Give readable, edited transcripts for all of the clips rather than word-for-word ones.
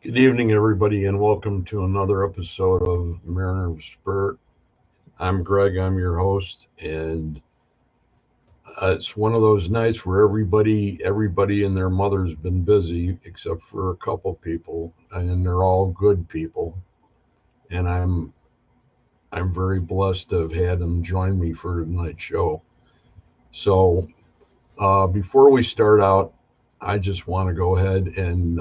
Good evening, everybody, and welcome to another episode of Mariner of Spirit. I'm Greg, I'm your host, and it's one of those nights where everybody and their mother's been busy, except for a couple people, and they're all good people. And I'm very blessed to have had them join me for tonight's show. So before we start out, I just want to go ahead and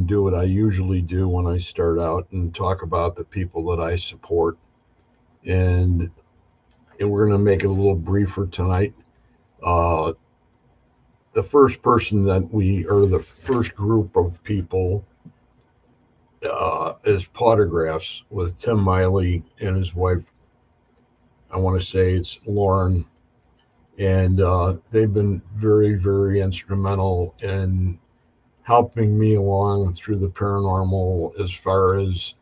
do what I usually do when I start out and talk about the people that I support. And we're going to make it a little briefer tonight. Uh, the first person the first group of people is Potographs with Tim Miley and his wife. I want to say it's Lauren. And they've been very, very instrumental in helping me along through the paranormal as far as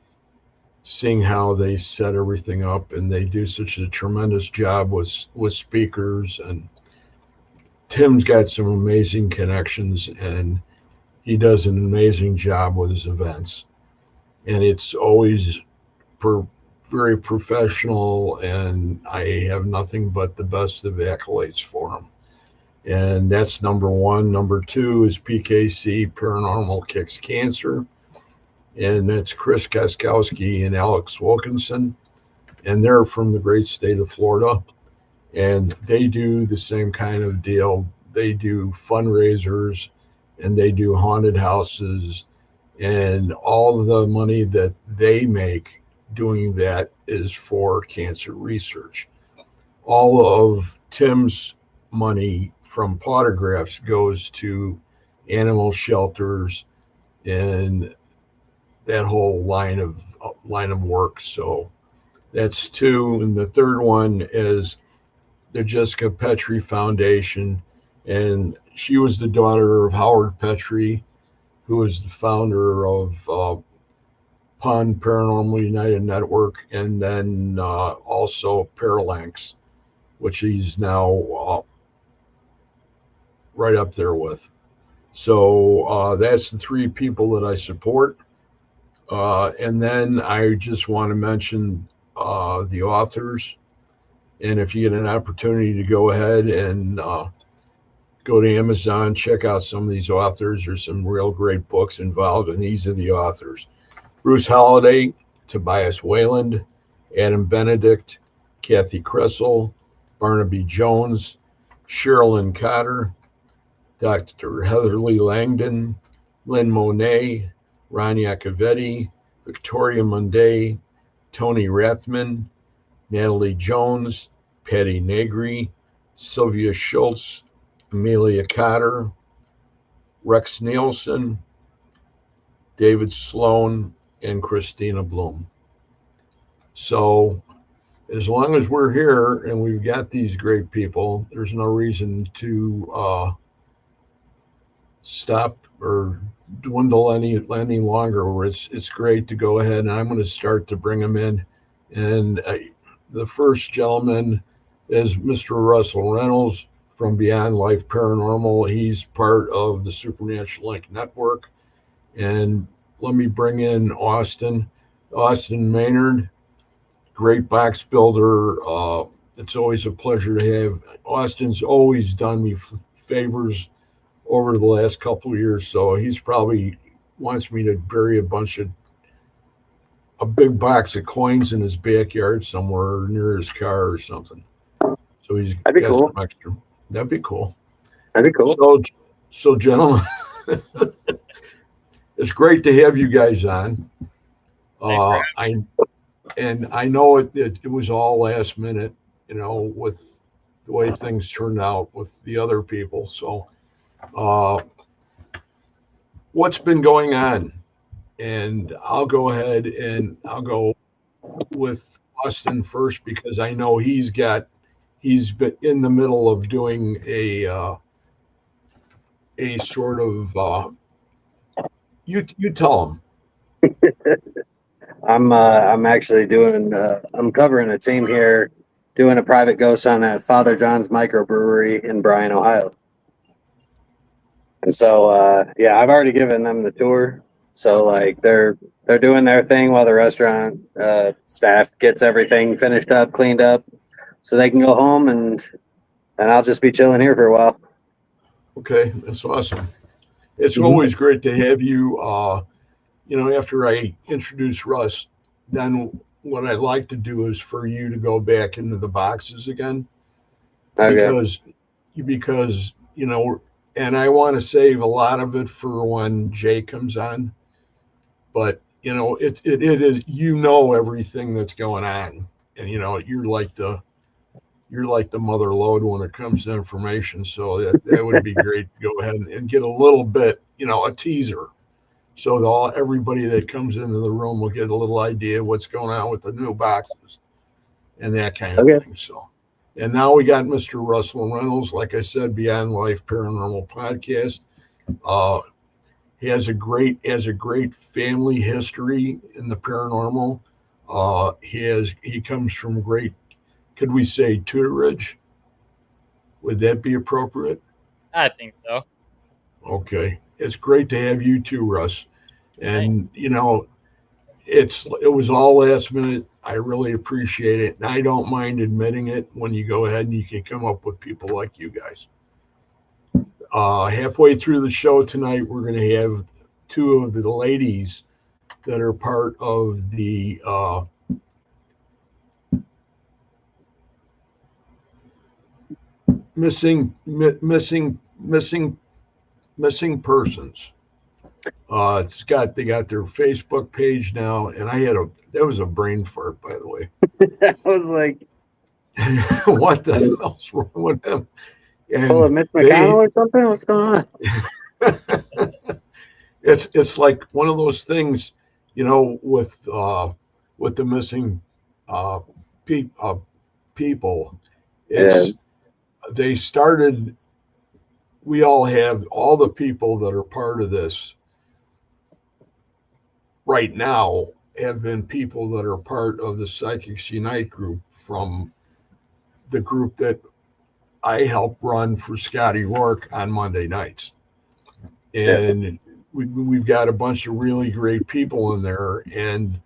seeing how they set everything up, and they do such a tremendous job with speakers. And Tim's got some amazing connections, and he does an amazing job with his events, and it's always very professional, and I have nothing but the best of accolades for him. And that's number one. Number two is PKC, Paranormal Kicks Cancer, and that's Chris Kaskowski and Alex Wilkinson, and they're from the great state of Florida, and they do the same kind of deal. They do fundraisers, and they do haunted houses, and all of the money that they make doing that is for cancer research. All of Tim's money from Potographs goes to animal shelters and that whole line of work. So that's two. And the third one is the Jessica Petrie Foundation, and she was the daughter of Howard Petrie, who was the founder of PUN, Paranormal United Network, and then also Paralanx, which he's now right up there with. So that's the three people that I support. And then I just want to mention the authors. And if you get an opportunity to go ahead and go to Amazon, check out some of these authors. There's some real great books involved, and these are the authors: Bruce Holliday, Tobias Wayland, Adam Benedict, Kathy Kressel, Barnaby Jones, Sherilyn Cotter, Dr. Heatherly Langdon, Lynn Monet, Ron Iacovetti, Victoria Munday, Tony Rathman, Natalie Jones, Patty Negri, Sylvia Schultz, Amelia Cotter, Rex Nielsen, David Sloan, and Christina Bloom. So as long as we're here and we've got these great people, there's no reason to stop or dwindle any longer. It's great to go ahead, and I'm going to start to bring them in. And the first gentleman is Mr. Russell Reynolds from Beyond Life Paranormal. He's part of the Supernatural Link Network. And let me bring in Austin Maynard, great box builder. It's always a pleasure to have. Austin's always done me favors over the last couple of years, so he's probably wants me to bury a big box of coins in his backyard somewhere near his car or something. So he's That'd be got cool. some extra. That'd be cool. That'd be cool. So gentlemen, it's great to have you guys on. Thanks for I and I know it was all last minute, with the way things turned out with the other people. So, uh, what's been going on? And I'll go ahead and I'll go with Austin first because I know he's been in the middle of doing a sort of you tell him. I'm actually doing I'm covering a team here doing a private ghost on at Father John's microbrewery in Bryan, Ohio. And so yeah, I've already given them the tour. So like they're doing their thing while the restaurant staff gets everything finished up, cleaned up, so they can go home and I'll just be chilling here for a while. Okay, that's awesome. It's Mhm. always great to have you. After I introduce Russ, then what I'd like to do is for you to go back into the boxes again Okay. because and I want to save a lot of it for when Jay comes on. But it is everything that's going on, and you're like the mother lode when it comes to information. So that would be great to go ahead and get a little bit, a teaser so that everybody that comes into the room will get a little idea of what's going on with the new boxes and that kind of Okay. thing. So, and now we got Mr. Russell Reynolds, like I said, Beyond Life Paranormal Podcast. Uh, he has a great family history in the paranormal. He comes from great, could we say, tutorage? Would that be appropriate? I think so. Okay, it's great to have you too, Russ. Thanks. And it was all last minute. I really appreciate it, and I don't mind admitting it when you go ahead and you can come up with people like you guys. Halfway through the show tonight, we're going to have two of the ladies that are part of the missing persons. They got their Facebook page now, and that was a brain fart, by the way. I was like, What the hell's wrong with them? pull a And Mitch they, McConnell or something? What's going on? it's like one of those things, with the missing uh, pe- uh, people. Yeah. It's they started. We all have all the people that are part of this right now have been people that are part of the Psychics Unite group from the group that I help run for Scotty Rourke on Monday nights. Yeah. And we've got a bunch of really great people in there. And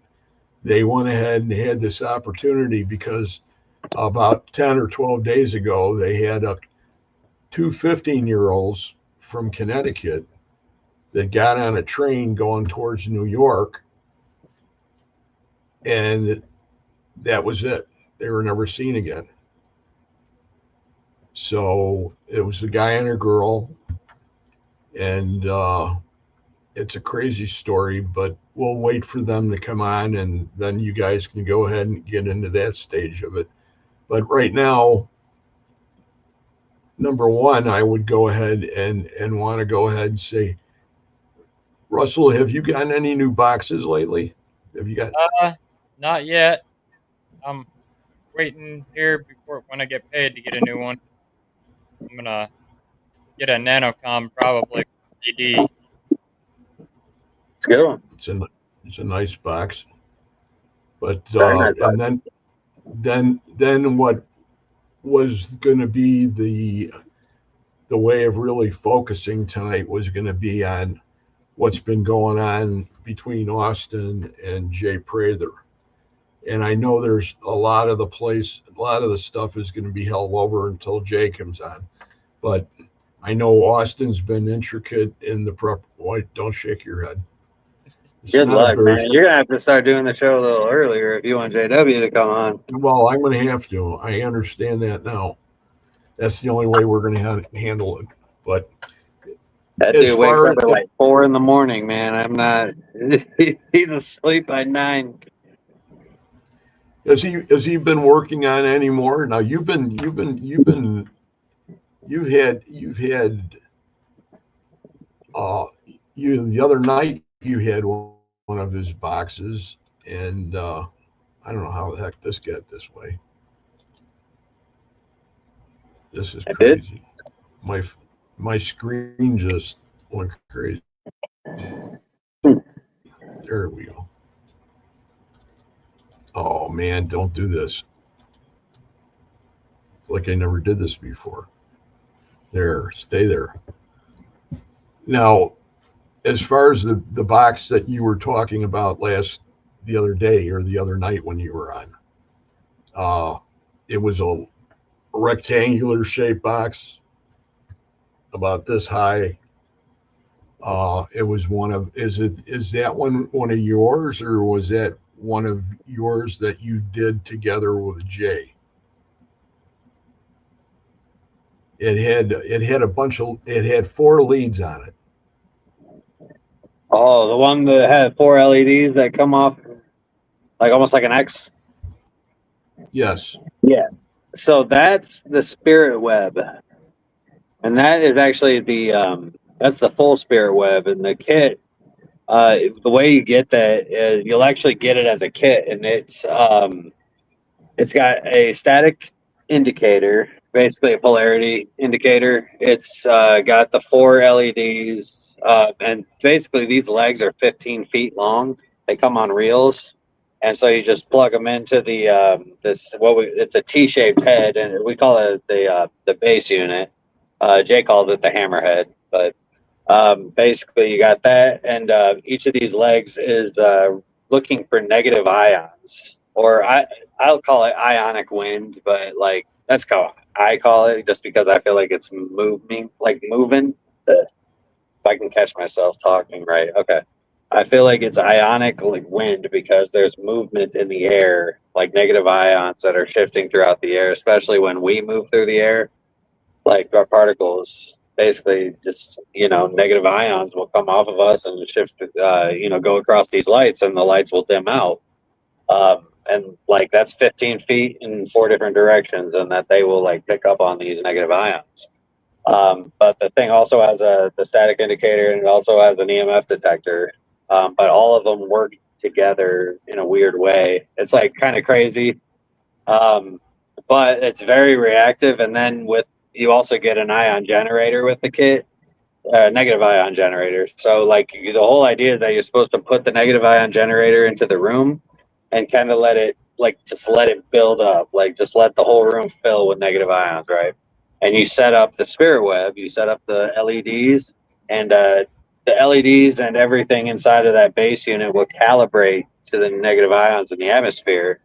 they went ahead and had this opportunity because about 10 or 12 days ago, they had two 15-year-olds from Connecticut that got on a train going towards New York. And that was it. They were never seen again. So it was a guy and a girl, and it's a crazy story. But we'll wait for them to come on, and then you guys can go ahead and get into that stage of it. But right now, number one, I would go ahead and want to go ahead and say, Russell, have you gotten any new boxes lately? Have you got? Uh, Not yet. I'm waiting here before when I get paid to get a new one. I'm gonna get a nanocom probably from DD. It's a good one. It's a nice box. But Very nice. and then what was going to be the way of really focusing tonight was going to be on what's been going on between Austin and Jay Prather. And I know there's a lot of the stuff is going to be held over until Jay comes on. But I know Austin's been intricate in the prep. Why, don't shake your head. It's Good not luck, man. embarrassing. You're gonna have to start doing the show a little earlier if you want JW to come on. Well, I'm going to have to. I understand that now. That's the only way we're going to handle it. But That as dude wakes far up as at like 4 in the morning, man. I'm not. He's asleep by 9. has he been working on any more? Now you've had uh the other night you had one of his boxes, and I don't know how the heck this got this way. This is I did. crazy. My my screen just went crazy. Hmm. There we go. Oh man, don't do this. It's like I never did this before. There, stay there. Now, as far as the box that you were talking about the other day or the other night when you were on, uh, it was a rectangular shaped box about this high. It was is that one of yours, or was that one of yours that you did together with Jay? It had 4 leads on it. Oh, the one that had 4 LEDs that come off like almost like an X. Yes. Yeah. So that's the spirit web, and that is actually that's the full spirit web. And the kit, the way you get that is you'll actually get it as a kit, and it's got a static indicator, basically a polarity indicator. It's got the 4 LEDs, and basically these legs are 15 feet long. They come on reels, and so you just plug them into the it's a T-shaped head, and we call it the base unit. Jay called it the hammerhead, but basically you got that, and each of these legs is looking for negative ions, or I'll call it ionic wind, but like that's how I call it, just because I feel like it's moving. If I can catch myself talking right, okay. I feel like it's ionic like wind because there's movement in the air, like negative ions that are shifting throughout the air, especially when we move through the air. Like our particles, basically, just negative ions will come off of us and shift, go across these lights, and the lights will dim out. And like that's 15 feet in 4 different directions, and that they will like pick up on these negative ions. But the thing also has the static indicator, and it also has an EMF detector. But all of them work together in a weird way. It's like kind of crazy, um, but it's very reactive. And then you also get an ion generator with the kit, negative ion generator. So like the whole idea is that you're supposed to put the negative ion generator into the room and kind of just let it build up, like just let the whole room fill with negative ions, right? And you set up the spirit web, you set up the LEDs, and the LEDs and everything inside of that base unit will calibrate to the negative ions in the atmosphere.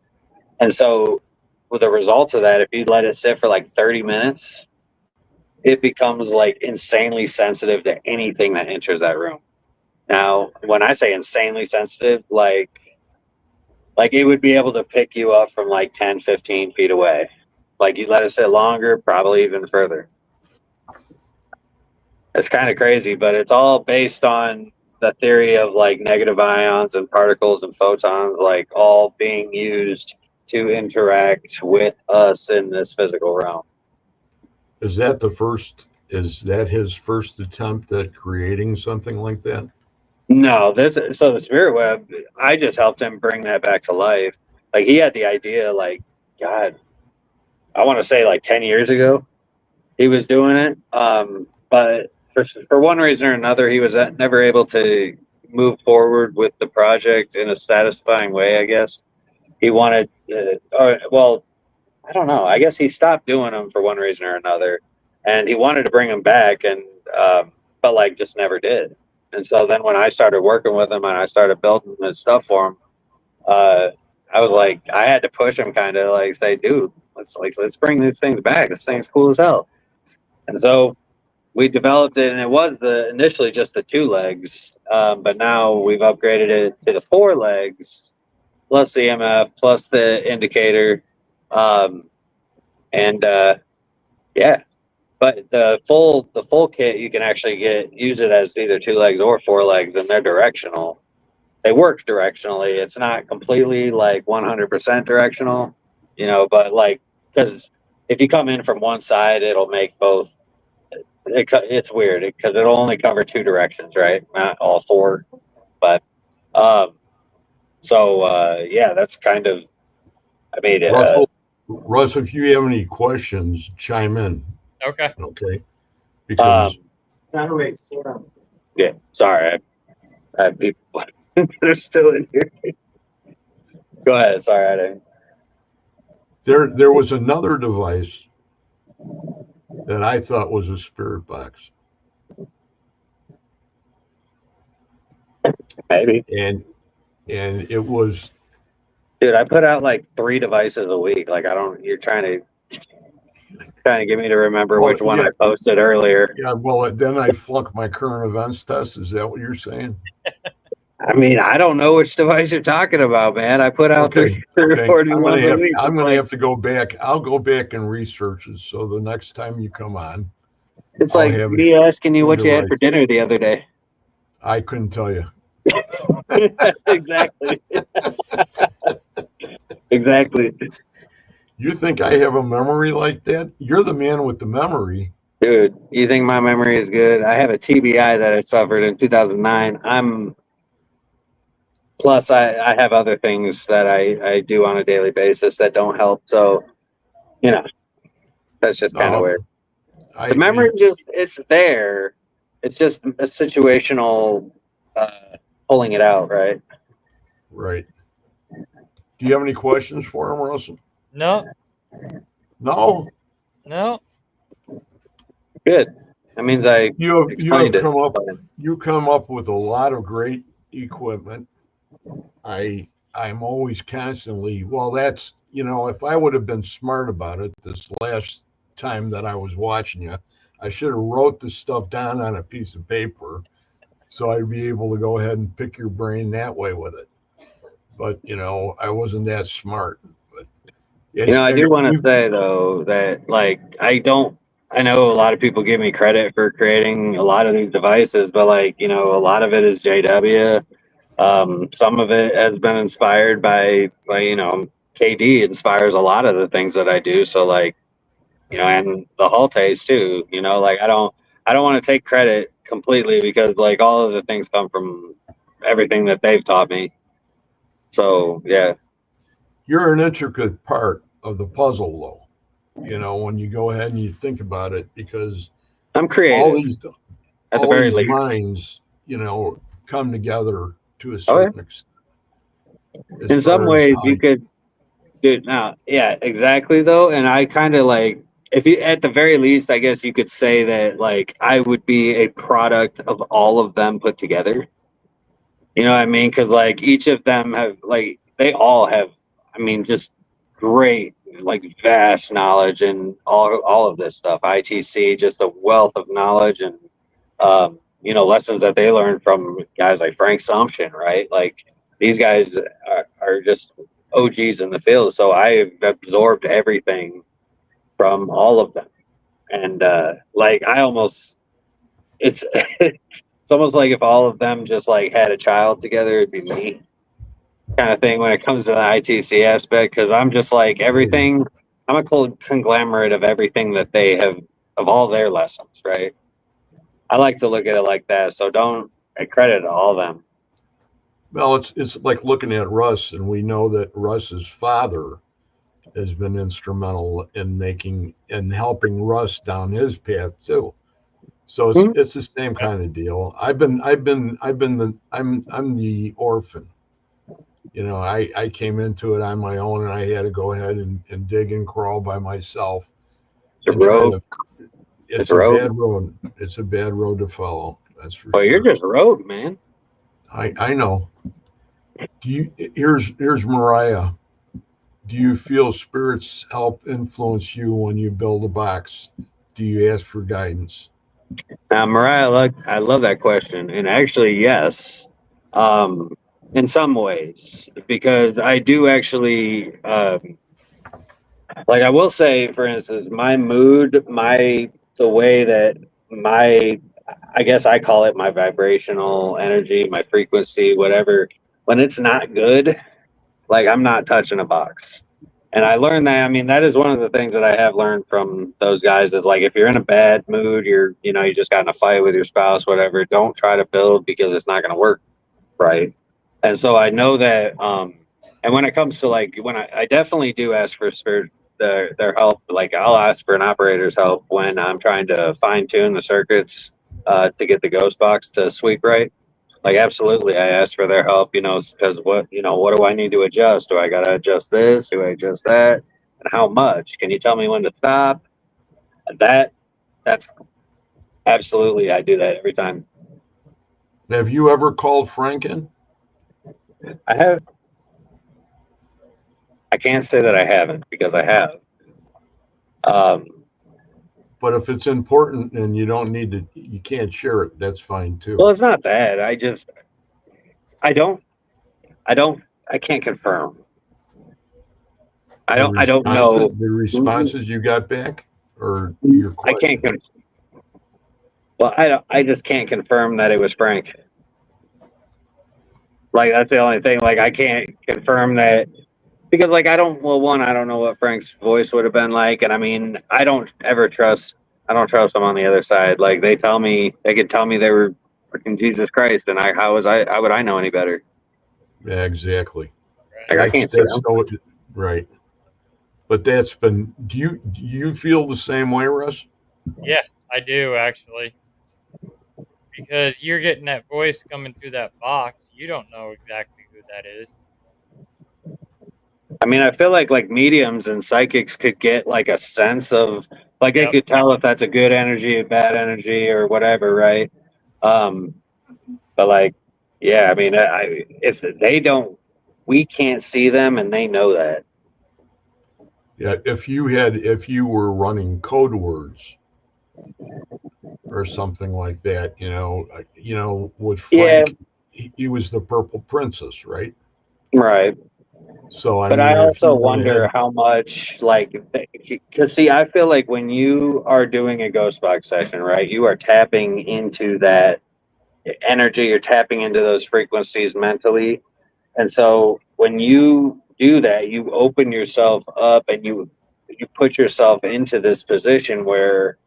And so, with the results of that, if you let it sit for like 30 minutes, it becomes like insanely sensitive to anything that enters that room. Now, when I say insanely sensitive, like it would be able to pick you up from like 10, 15 feet away. Like you let it sit longer, probably even further. It's kind of crazy, but it's all based on the theory of like negative ions and particles and photons, like all being used to interact with us in this physical realm. Is that his first attempt at creating something like that? No, the spirit web, I just helped him bring that back to life. Like he had the idea, like, God, I want to say like 10 years ago, he was doing it. But for one reason or another, he was never able to move forward with the project in a satisfying way, I guess. He wanted, well, I don't know. I guess he stopped doing them for one reason or another, and he wanted to bring them back, and but like just never did. And so then when I started working with him and I started building his stuff for him, uh, I was like, I had to push him, kind of like say, dude, let's bring these things back. This thing's cool as hell. And so we developed it, and it was initially just the 2 legs, but now we've upgraded it to the 4 legs plus the EMF plus the indicator, um, and yeah. But the full kit you can actually use it as either 2 legs or 4 legs, and they're directional. They work directionally. It's not completely like 100% directional, but like because if you come in from one side, it'll make both. It's weird because it'll only cover 2 directions, right? Not all 4. But um, yeah, that's kind of. I mean, Russ, if you have any questions, chime in. Okay. Okay. Because yeah. Sorry, I have people that are still in here. Go ahead. Sorry, I didn't. there was another device that I thought was a spirit box. Maybe. And it was, Dude, I put out like 3 devices a week. Like I don't. You're trying to get me to remember well, which one yeah, I posted earlier. yeah. Well, then I flunked my current events test. Is that what you're saying? I mean, I don't know which device you're talking about, man. I put out Okay. three Okay. or 4 new ones a week. I'm It's gonna like have to go back. I'll go back and research it. So the next time you come on, it's I'll like have me asking you two what you had for devices. dinner the other day. I couldn't tell you. Exactly. Exactly. You think I have a memory like that? You're the man with the memory. Dude, you think my memory is good? I have a TBI that I suffered in 2009. Plus I have other things that I do on a daily basis that don't help. So, you know, that's just kind of No, weird. The memory it's there. It's just a situational pulling it out, right? right. Do you have any questions for him, Russell? No, No. no. Good. That means I You have explained it. come up with a lot of great equipment. I'm always constantly, well, that's, if I would have been smart about it this last time that I was watching you, I should have wrote this stuff down on a piece of paper so I'd be able to go ahead and pick your brain that way with it. But, I wasn't that smart. But I do want to say though that like I know a lot of people give me credit for creating a lot of these devices, but like, a lot of it is JW. Some of it has been inspired by KD inspires a lot of the things that I do. So like, and the Haltes too, like I don't want to take credit completely because like all of the things come from everything that they've taught me. So yeah. you're an intricate part of the puzzle, though, when you go ahead and you think about it, because I'm all creative these at the all very these least. minds, come together to a Oh yeah. certain extent. As In some far as ways you could do now. Yeah, exactly though. And I kind of like if you at the very least, I guess you could say that like I would be a product of all of them put together. You know what I mean? Because like each of them have like they all have, I mean, just great like vast knowledge and all of this stuff. ITC, just a wealth of knowledge and lessons that they learned from guys like Frank Sumption, right? Like these guys are just OGs in the field. So I've absorbed everything from all of them, and like I almost it's it's almost like if all of them just like had a child together, it'd be me kind of thing when it comes to the ITC aspect. Because I'm just like everything. I'm a conglomerate of everything that they have of all their lessons, right? I like to look at it like that. So don't credit all of them. well, it's like looking at Russ, and we know that Russ's father has been instrumental in making and helping Russ down his path too. So Mhm. it's the same kind of deal. I'm the orphan. You know, I came into it on my own, and I had to go ahead and dig and crawl by myself The and try road, to. it's It's a a road. bad road. It's a bad road to follow. That's for Well, you're sure. just road, man. I know. Do you? Here's Mariah. Do you feel spirits help influence you when you build a box? Do you ask for guidance? Now, Mariah, I love that question, and actually, yes, um, in some ways, because I do actually like. I will say, for instance, my mood, the way that my, I guess I call it my vibrational energy, my frequency, whatever. When it's not good, like I'm not touching a box. And I learned that, I mean, that is one of the things that I have learned from those guys is like if you're in a bad mood, you just got in a fight with your spouse, whatever, don't try to build because it's not gonna work right. And so I know that and when it comes to like when I definitely do ask for their help, like I'll ask for an operator's help when I'm trying to fine tune the circuits to get the ghost box to sweep right. Like absolutely, I asked for their help, because what do I need to adjust? Do I gotta adjust this? Do I adjust that? And how much? Can you tell me when to stop? That that's absolutely, I do that every time. Have you ever called Franken? I have. I can't say that I haven't because I have. Um, But if it's important and you don't need to, you can't share it. That's fine well, too. it's not that. I don't. I don't. I can't confirm. I don't know. The responses you got back, or your I can't. question. Well, I don't. I just can't confirm that it was Frank. Like that's the only thing. Like I can't confirm that because like I don't. Well, one, I don't know what Frank's voice would have been like, and I mean, I don't ever trust. I don't trust them on the other side. Like they could tell me they were freaking Jesus Christ, and how would I know any better? Yeah, exactly. Like I can't see That's them. so right. But that's been. Do you feel the same way, Russ? Yeah, I do actually. Because you're getting that voice coming through that box. You don't know exactly who that is. I mean, I feel like mediums and psychics could get like a sense of like they Yep. could tell if that's a good energy, a bad energy, or whatever, right? Um, but like, yeah, I mean, if they don't, we can't see them, and they know that. Yeah. If you were running code words or something like that, with Yeah, Frank, he was the Purple Princess, right? right. So I But mean, I if you also went wonder ahead, how much because see, I feel like when you are doing a ghost box session, right, you are tapping into that energy, you're tapping into those frequencies mentally. And so when you do that, you open yourself up and you put yourself into this position where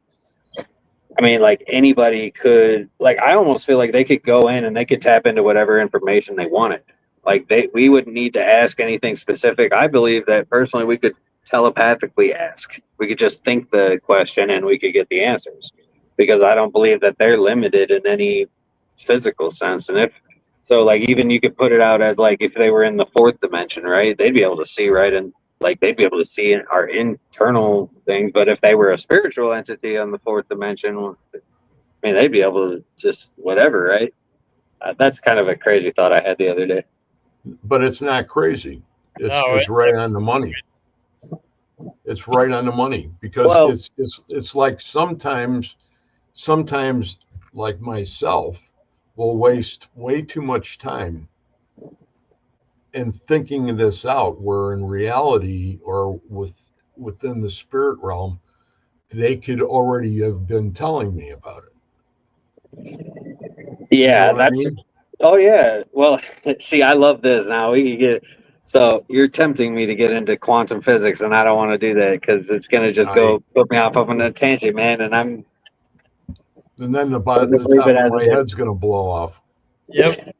I mean like anybody could like I almost feel like they could go in and they could tap into whatever information they wanted. Like we wouldn't need to ask anything specific. I believe that personally we could telepathically ask. We could just think the question and we could get the answers. Because I don't believe that they're limited in any physical sense. And if so, like even you could put it out as like if they were in the fourth dimension, right? They'd be able to see right and like they'd be able to see our internal things. But if they were a spiritual entity on the fourth dimension, I mean, they'd be able to just whatever, right? That's kind of a crazy thought I had the other day. but it's not crazy. No, It's right on the money. It's right on the money because Well, it's like sometimes like myself will waste way too much time in thinking this out where in reality or within the spirit realm they could already have been telling me about it. You know yeah, what I that's. mean? Oh yeah. Well, see, I love this. Now we can get. So you're tempting me to get into quantum physics, and I don't want to do that because it's gonna just I go put me off on a tangent, man. And and then I'll just the leave it top of as my it is. head's gonna blow off yep.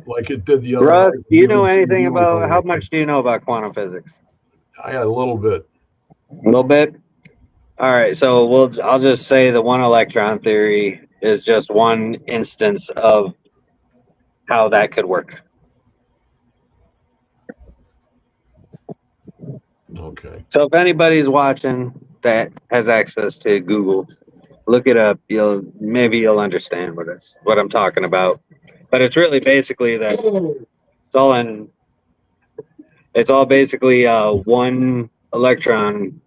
like it did the other Russ, night do when you you know when anything you were about how talking. much do you know about quantum physics? I got a little bit. A little bit. All right, so I'll just say the one electron theory is just one instance of how that could work. Okay. So if anybody's watching that has access to Google, look it up. You'll understand what I'm talking about. But it's really basically that it's all basically one electron.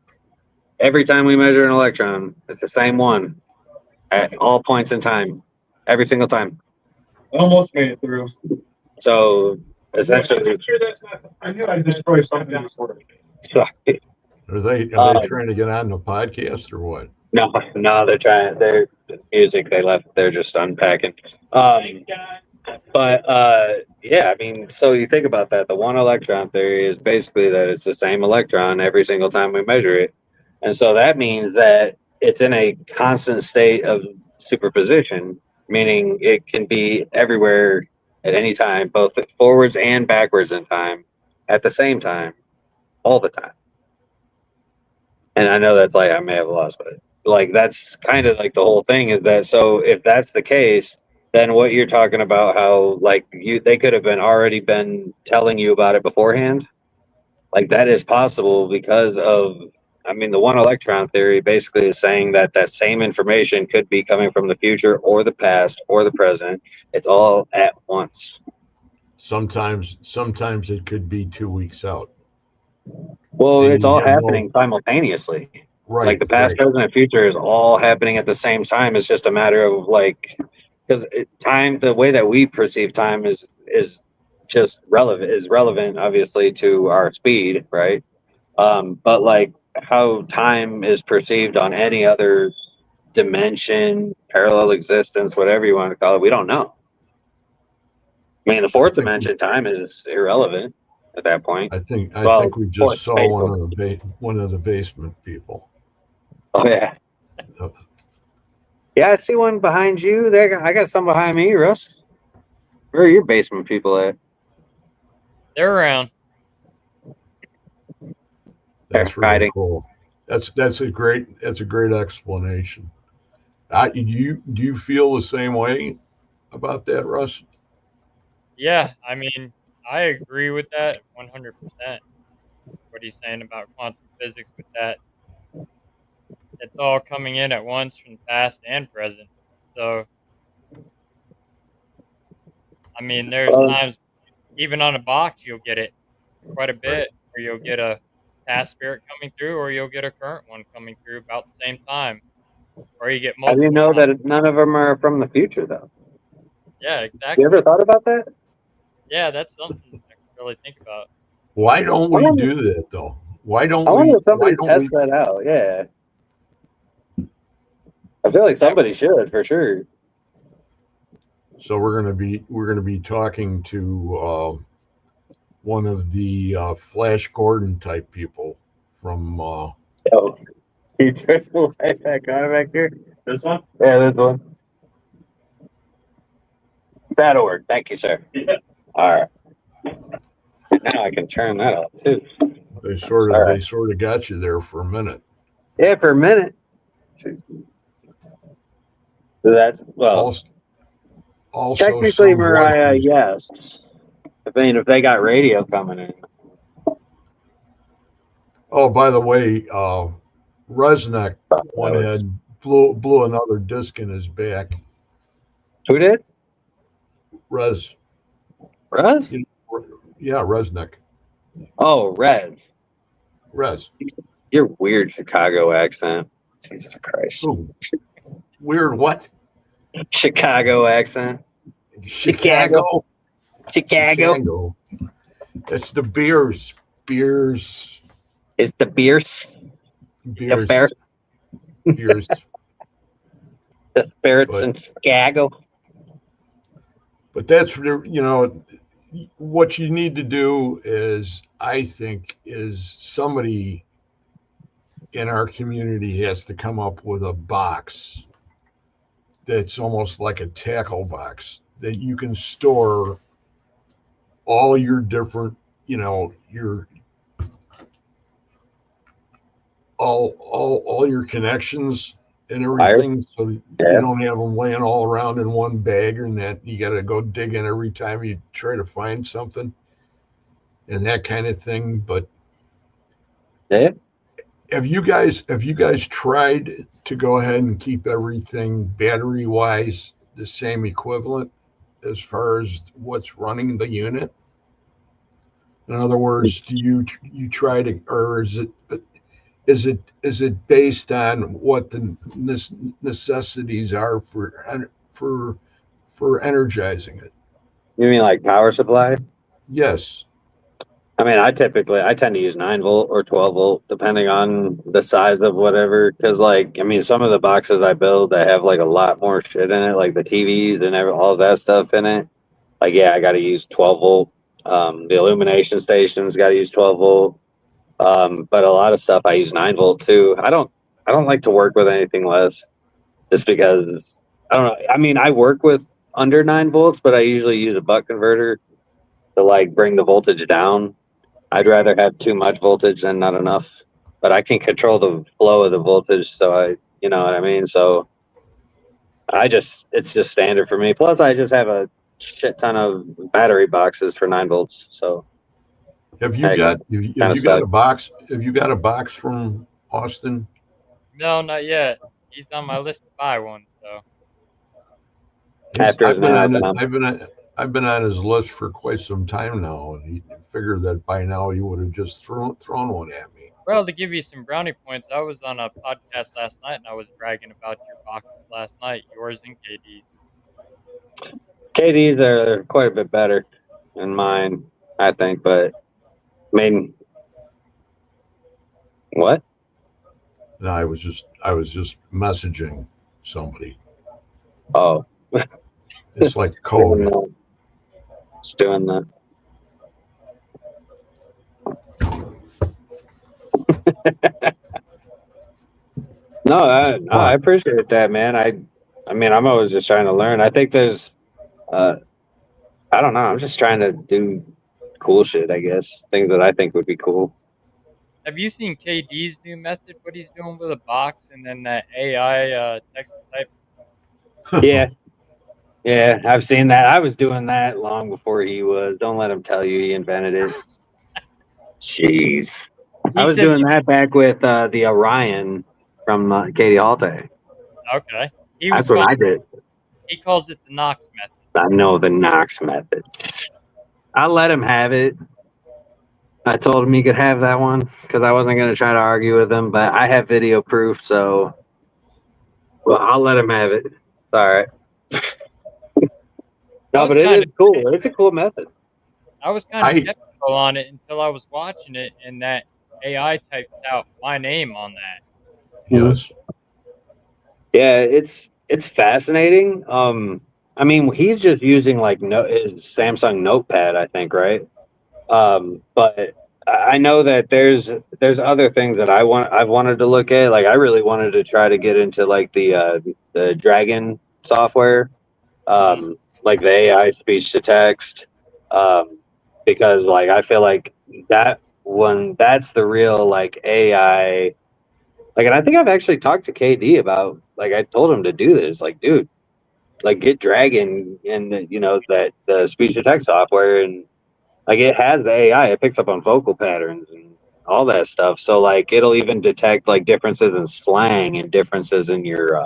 Every time we measure an electron, it's the same one at all points in time, every single time. Almost made it through. So essentially, I'm sure that's not. I knew I'd destroy something before. Are they Um, trying to get on the podcast or what? no, they're trying. They're the music they left. They're just unpacking. But yeah, I mean, so you think about that. The one electron theory is basically that it's the same electron every single time we measure it, and so that means that it's in a constant state of superposition, meaning it can be everywhere at any time, both forwards and backwards in time, at the same time, all the time. And I know that's like I may have lost, but like that's kind of like the whole thing is that so if that's the case, then what you're talking about how like they could have been telling you about it beforehand, like that is possible because of I mean the one electron theory basically is saying that that same information could be coming from the future or the past or the present. It's all at once. Sometimes it could be 2 weeks out. Well, And it's you all have no happening simultaneously. Like right, the past, right. present, and future is all happening at the same time. It's just a matter of like because time, the way that we perceive time is just relevant, obviously, to our speed, right? But like how time is perceived on any other dimension, parallel existence, whatever you want to call it, we don't know. I mean, the I fourth think dimension time is irrelevant at that point. I Well, think we fourth just saw spatial. one of the basement people. Oh yeah. Uh, Yeah, I see one behind you. There, I got some behind me, Russ. Where are your basement people at? They're around. They're That's really hiding. cool. That's a great explanation. Do you feel the same way about that, Russ? Yeah, I mean, I agree with that 100%. What he's saying about quantum physics with that. It's all coming in at once from past and present. So, I mean, there's Well, times even on a box you'll get it quite a Right. bit, or you'll get a past spirit coming through, or you'll get a current one coming through about the same time, or you get how do you multiple know ones. that none of them are from the future, though? Yeah, You ever exactly. thought about that? Yeah, that's something I can really think about. Why don't I we wonder, do that though? I wonder if somebody tests that out. Yeah, I feel like That somebody should for sure. So we're gonna be talking to one of the Flash Gordon type people from Oh, you took away that guy back here. This one? Yeah, this one. That'll work. Thank you, sir. Yeah. All right. Now I can turn that off too. All right. they sort of got you there for a minute. Yeah, for a minute. That's well, Also, also technically, some Mariah. voices. Yes. I mean, if they got radio coming in. Oh, by the way, Resnick That went was ahead blew another disc in his back. who did? Res, Russ? you yeah, Resnick. Oh, Reds. Res. Your weird Chicago accent. Jesus Christ. Ooh, weird. What? Chicago accent. Chicago. Chicago. Chicago. Chicago. It's the beers. Beers. It's the beers. The bear. Beers. Beers. The spirits But in Chicago. that's what you need to do is I think is somebody in our community has to come up with a box that's almost like a tackle box that you can store all your different, your all your connections and Fire. everything, so that you Yeah. don't have them laying all around in one bag, and that you got to go digging every time you try to find something and that kind of thing. But Yeah. Have you guys tried to go ahead and keep everything battery wise the same equivalent as far as what's running the unit? In other words, do you try to, or is it based on what the necessities are for for energizing it? You mean like power supply? Yes. I mean, I tend to use 9 volt or 12 volt, depending on the size of whatever. Because, like, I mean, some of the boxes I build, they have like a lot more shit in it, like the TVs and all that stuff in it. Like, yeah, I got to use 12 volt. The illumination stations got to use 12 volt. But a lot of stuff I use 9 volt too. I don't like to work with anything less, just because I don't know. I mean, I work with under 9 volts, but I usually use a buck converter to like bring the voltage down. I'd rather have too much voltage than not enough, but I can control the flow of the voltage. So you know what I mean? So it's just standard for me. Plus, I just have a shit ton of battery boxes for 9 volts. So, Have you heck, got have kind of you got suck. a box? Have you got a box from Austin? No, not yet. He's on my list to buy one. So He's After his marathon. I've been on his list for quite some time now, and he figured that by now he would have just thrown one at me. well, to give you some brownie points, I was on a podcast last night and I was bragging about your boxes last night, yours and KD's. KDs are quite a bit better than mine, I think, but I mean, what? And I was just messaging somebody. Oh, It's like doing code. that. Just doing that. No, I What? appreciate that, man. I mean, I'm always just trying to learn. I think uh, I don't know. I'm just trying to do cool shit. I guess things that I think would be cool. Have you seen KD's new method? What he's doing with a box and then that AI text to type? Yeah, yeah, I've seen that. I was doing that long before he was. Don't let him tell you he invented it. Jeez, I He was says doing he that back with the Orion from Katie Halte. okay. He That's was what called I did. he calls it the Knox method. I know the Knox method. I let him have it. I told him he could have that one because I wasn't going to try to argue with him, but I have video proof, so well, I'll let him have it. It's all right. I No, was but it kind of is cool. It's a cool method. I was kind of I skeptical on it until I was watching it and that AI typed out my name on that. Mhm. yes. Yeah, it's fascinating. I mean, he's just using like his Samsung Notepad, I think, right? But I know that there's other things that I've wanted to look at. Like I really wanted to try to get into like the Dragon software, like the AI speech to text, um, because like I feel like that's the real like AI. Like, and I think I've actually talked to KD about like I told him to do this. Like, dude, like get Dragon and that the speech to text software and like it has the AI, it picks up on vocal patterns and all that stuff. So like it'll even detect like differences in slang and differences in your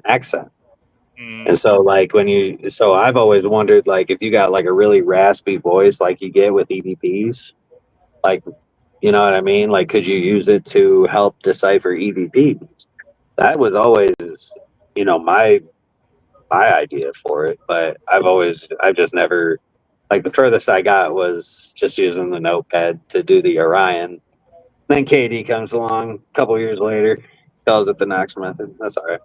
accent. Mm, And so like so I've always wondered like if you got like a really raspy voice like you get with EVPs, like you know what I mean? Like could you use it to help decipher EVPs? That was always, my idea for it, but I've just never like the furthest I got was just using the notepad to do the Orion. Then KD comes along a couple years later, calls it the Knox method. That's all right.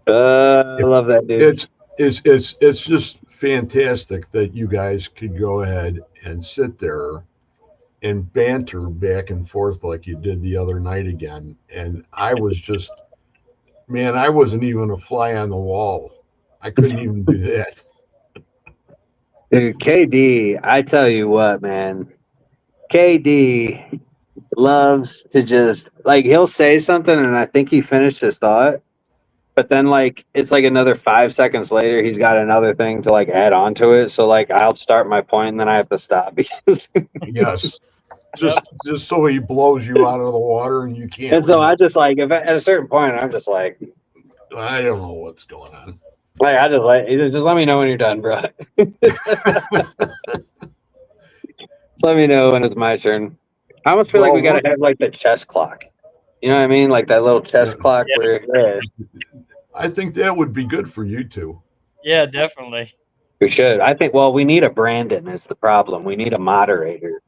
I love that dude. It's just fantastic that you guys could go ahead and sit there and banter back and forth like you did the other night again. And I was just, man, I wasn't even a fly on the wall. I couldn't even do that. Dude, KD, I tell you what, man. KD loves to just like he'll say something and I think he finished his thought But then like it's like another 5 seconds later, he's got another thing to like add on to it. So like I'll start my point and then I have to stop because Yes. Yep. Just so he blows you out of the water and you can't and so read. I just like if at a certain point I'm just like I don't know what's going on. I just like just let me know when you're done, bro. Just let me know when it's my turn. I almost feel like Well, we gotta have like the chess clock. You know what I mean? Like that little chess Yeah. clock where yeah, I think that would be good for you two. Yeah, definitely. we should. I think well we need a Brandon is the problem. We need a moderator.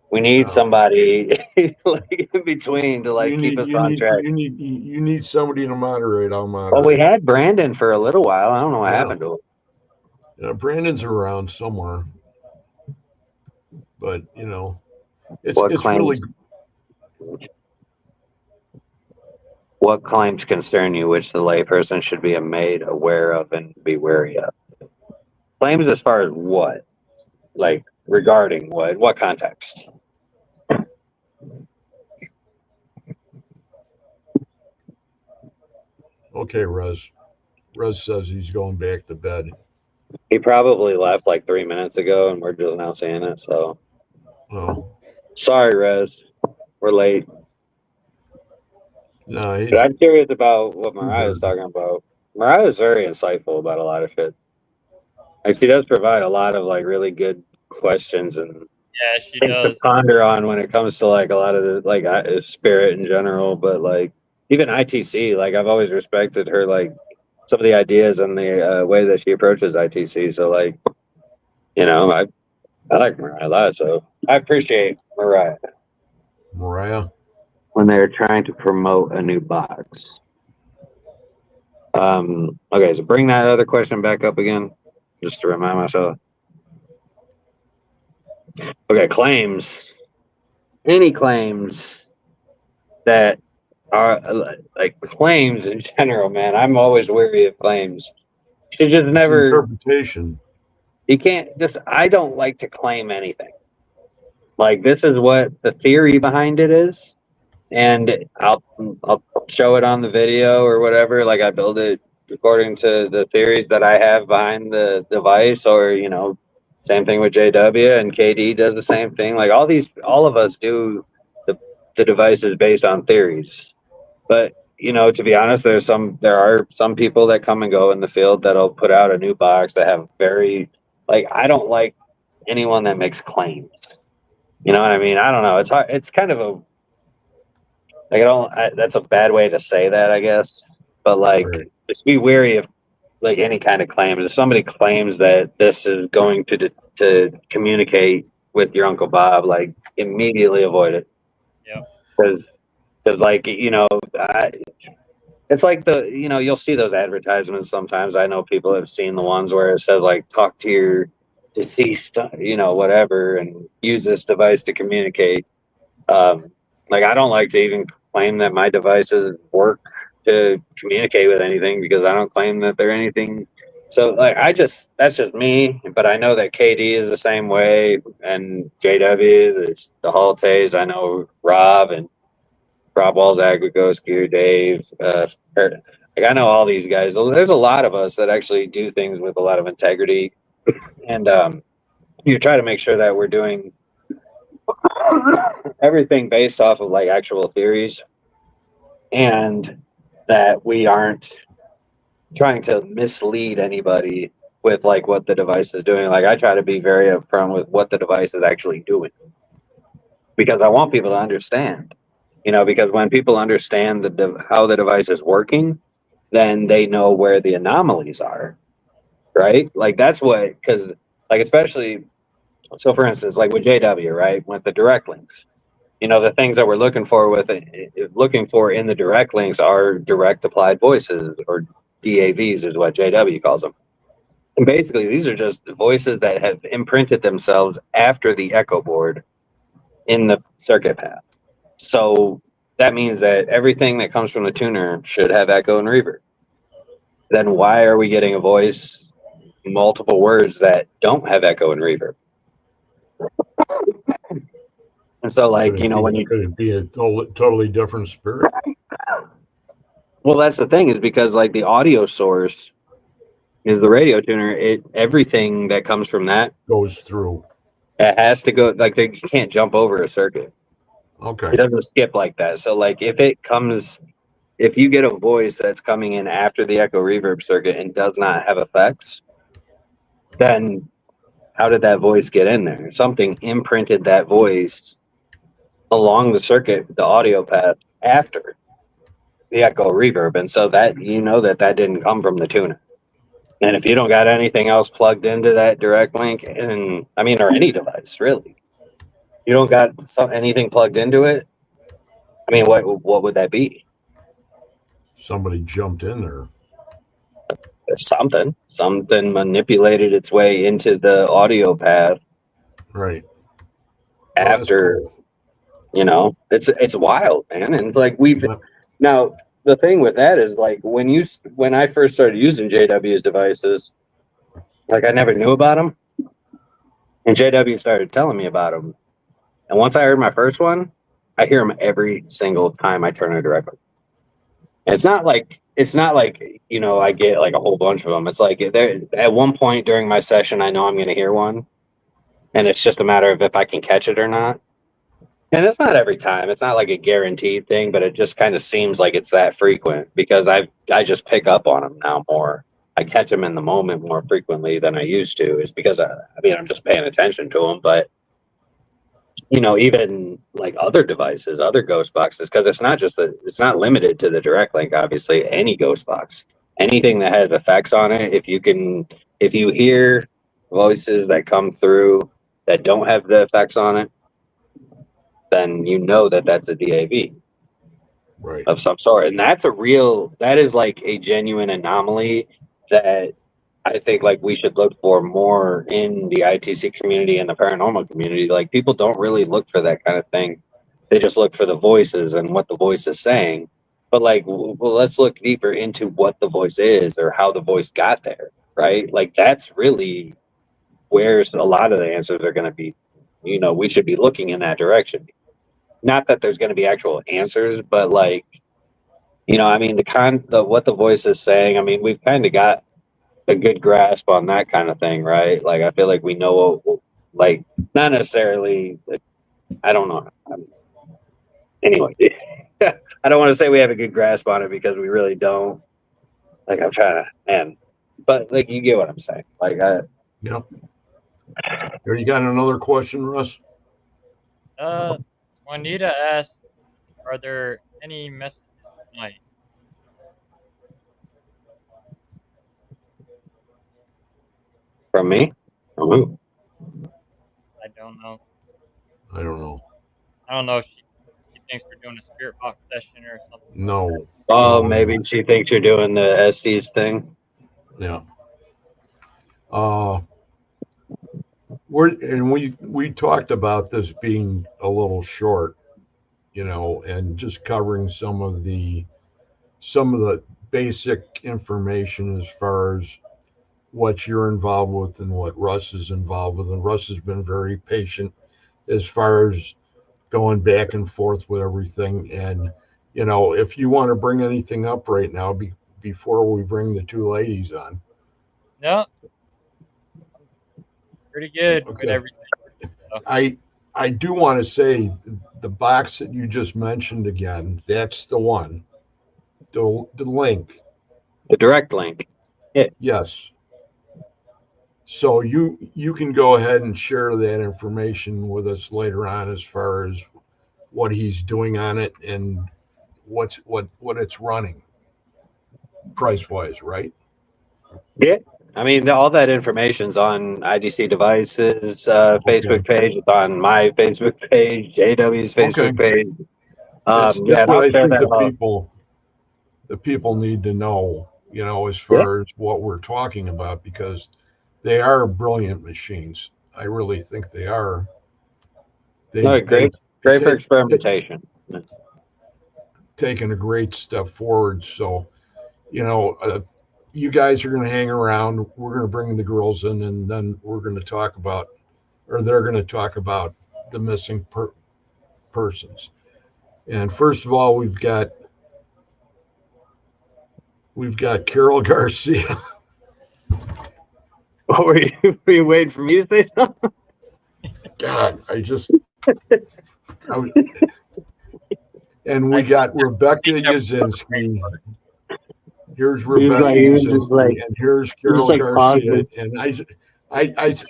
We need Oh. somebody like in between to like keep us on track. You need somebody to moderate. I'll Well, we moderate. had Brandon for a little while. I don't know what Yeah. happened to him. Brandon's around somewhere, but it's What really claims? What claims concern you, which the layperson should be made aware of and be wary of? Claims as far as what? Like regarding what? What context? okay. Rez says he's going back to bed. He probably left like 3 minutes ago, and we're just now seeing it. So Oh sorry, Rez. We're late. no, But I'm curious about what he's Mariah is heard. talking about. Mariah is very insightful about a lot of shit. Like she does provide a lot of like really good questions and Yeah, she things to does. ponder on when it comes to like a lot of the like spirit in general. But like even ITC, like I've always respected her like some of the ideas and the way that she approaches ITC. So like I like Mariah a lot. So I appreciate Mariah Mariah. when they're trying to promote a new box. Okay, so bring that other question back up again, just to remind myself. Okay, claims. Any claims that are like claims in general, man. I'm always wary of claims. You should just It's never. interpretation. You can't just. I don't like to claim anything. Like this is what the theory behind it is, and I'll show it on the video or whatever. Like I build it according to the theories that I have behind the device, or same thing with JW and KD does the same thing. Like all of us do the devices based on theories. But to be honest, there are some people that come and go in the field that'll put out a new box that have very like I don't like anyone that makes claims. You know what I mean? I don't know. It's hard. It's kind of a like I don't. That's a bad way to say that, I guess. But like, Right. just be wary of like any kind of claims. If somebody claims that this is going to communicate with your Uncle Bob, like immediately avoid it Yep. because like it's like you'll see those advertisements sometimes. I know people have seen the ones where it says like talk to your deceased, whatever, and use this device to communicate. Like I don't like to even claim that my devices work to communicate with anything because I don't claim that they're anything. So like that's just me, but I know that KD is the same way, and JW, the Haltays. I know Rob and Rob Walzak, Wigoski, Dave. Like I know all these guys. There's a lot of us that actually do things with a lot of integrity, and you try to make sure that we're doing everything based off of like actual theories, and that we aren't trying to mislead anybody with like what the device is doing. Like I try to be very upfront with what the device is actually doing because I want people to understand. Because when people understand how the device is working, then they know where the anomalies are, right? Like that's what, because like especially, so for instance, like with JW, right, with the direct links, the things that we're looking for in the direct links are direct applied voices or DAVs is what JW calls them. And basically, these are just voices that have imprinted themselves after the echo board in the circuit path. So that means that everything that comes from the tuner should have echo and reverb. Then why are we getting a voice, multiple words that don't have echo and reverb? And so, like, when you Could it be a totally different spirit? Well, that's the thing, is because like the audio source is the radio tuner. Everything that comes from that, Goes through. it has to go, like you can't jump over a circuit. Okay. It doesn't skip like that. So like if you get a voice that's coming in after the echo reverb circuit and does not have effects, then how did that voice get in there? Something imprinted that voice along the circuit, the audio path after the echo reverb. And so that, that didn't come from the tuner. And if you don't got anything else plugged into that direct link, or any device really, you don't got anything plugged into it. I mean, what would that be? Somebody jumped in there. Something manipulated its way into the audio path Right. after. Cool. It's wild, man. And like Yeah. now the thing with that is like when I first started using JW's devices, like I never knew about them, and JW started telling me about them. And once I heard my first one, I hear them every single time I turn it directly. And it's not like I get like a whole bunch of them. It's like at one point during my session, I know I'm going to hear one, and it's just a matter of if I can catch it or not. And it's not every time. It's not like a guaranteed thing, but it just kind of seems like it's that frequent because I just pick up on them now more. I catch them in the moment more frequently than I used to. Is because I'm just paying attention to them. But even like other devices, other ghost boxes, because it's not limited to the direct link. Obviously, any ghost box, anything that has effects on it. If you hear voices that come through that don't have the effects on it, then that's a DAV Right. of some sort. And that is like a genuine anomaly that I think like we should look for more in the ITC community and the paranormal community. Like people don't really look for that kind of thing. They just look for the voices and what the voice is saying. But like, well, let's look deeper into what the voice is or how the voice got there, right? Like that's really where a lot of the answers are going to be. We should be looking in that direction. Not that there's going to be actual answers, but like, what the voice is saying. I mean, we've kind of got a good grasp on that kind of thing, right? Like, I feel like we know, like, not necessarily. I don't know. Anyway, I don't want to say we have a good grasp on it because we really don't. Like, I'm trying to, but like, you get what I'm saying. Like, Yep. Here, you got another question, Russ? Juanita asked, are there any messages tonight? from me, from who? I don't know. I don't know. I don't know if she thinks we're doing a spirit box session or something. No. Oh, No. maybe she thinks you're doing the Estes thing. Yeah. We talked about this being a little short, and just covering some of the basic information as far as what you're involved with and what Russ is involved with. And Russ has been very patient as far as going back and forth with everything. And, if you want to bring anything up right now, before we bring the two ladies on. No, pretty good with Okay. everything. So, I do want to say the box that you just mentioned again, that's the one. The link. The direct link. Yes. So you can go ahead and share that information with us later on as far as what he's doing on it and what it's running price wise, right? Yeah. I mean, all that information's on IDC Devices Facebook page. It's on my Facebook page, JW's Facebook page. That's Yeah, what I think that the people need to know, as Yeah. far as what we're talking about, because they are brilliant machines. I really think they are. Great for experimentation. Taken a great step forward. So, you guys are going to hang around. We're going to bring the girls in, and then we're going to talk about, or they're going to talk about the missing persons. And first of all, we've got We've got Carol Garcia. Oh, were you waiting for me to say something? God, and we got Rebecca Yazinski. Here's He was Rebecca like, he was just Yazinski, like, and here's he just Carol like paused Garcia. this. And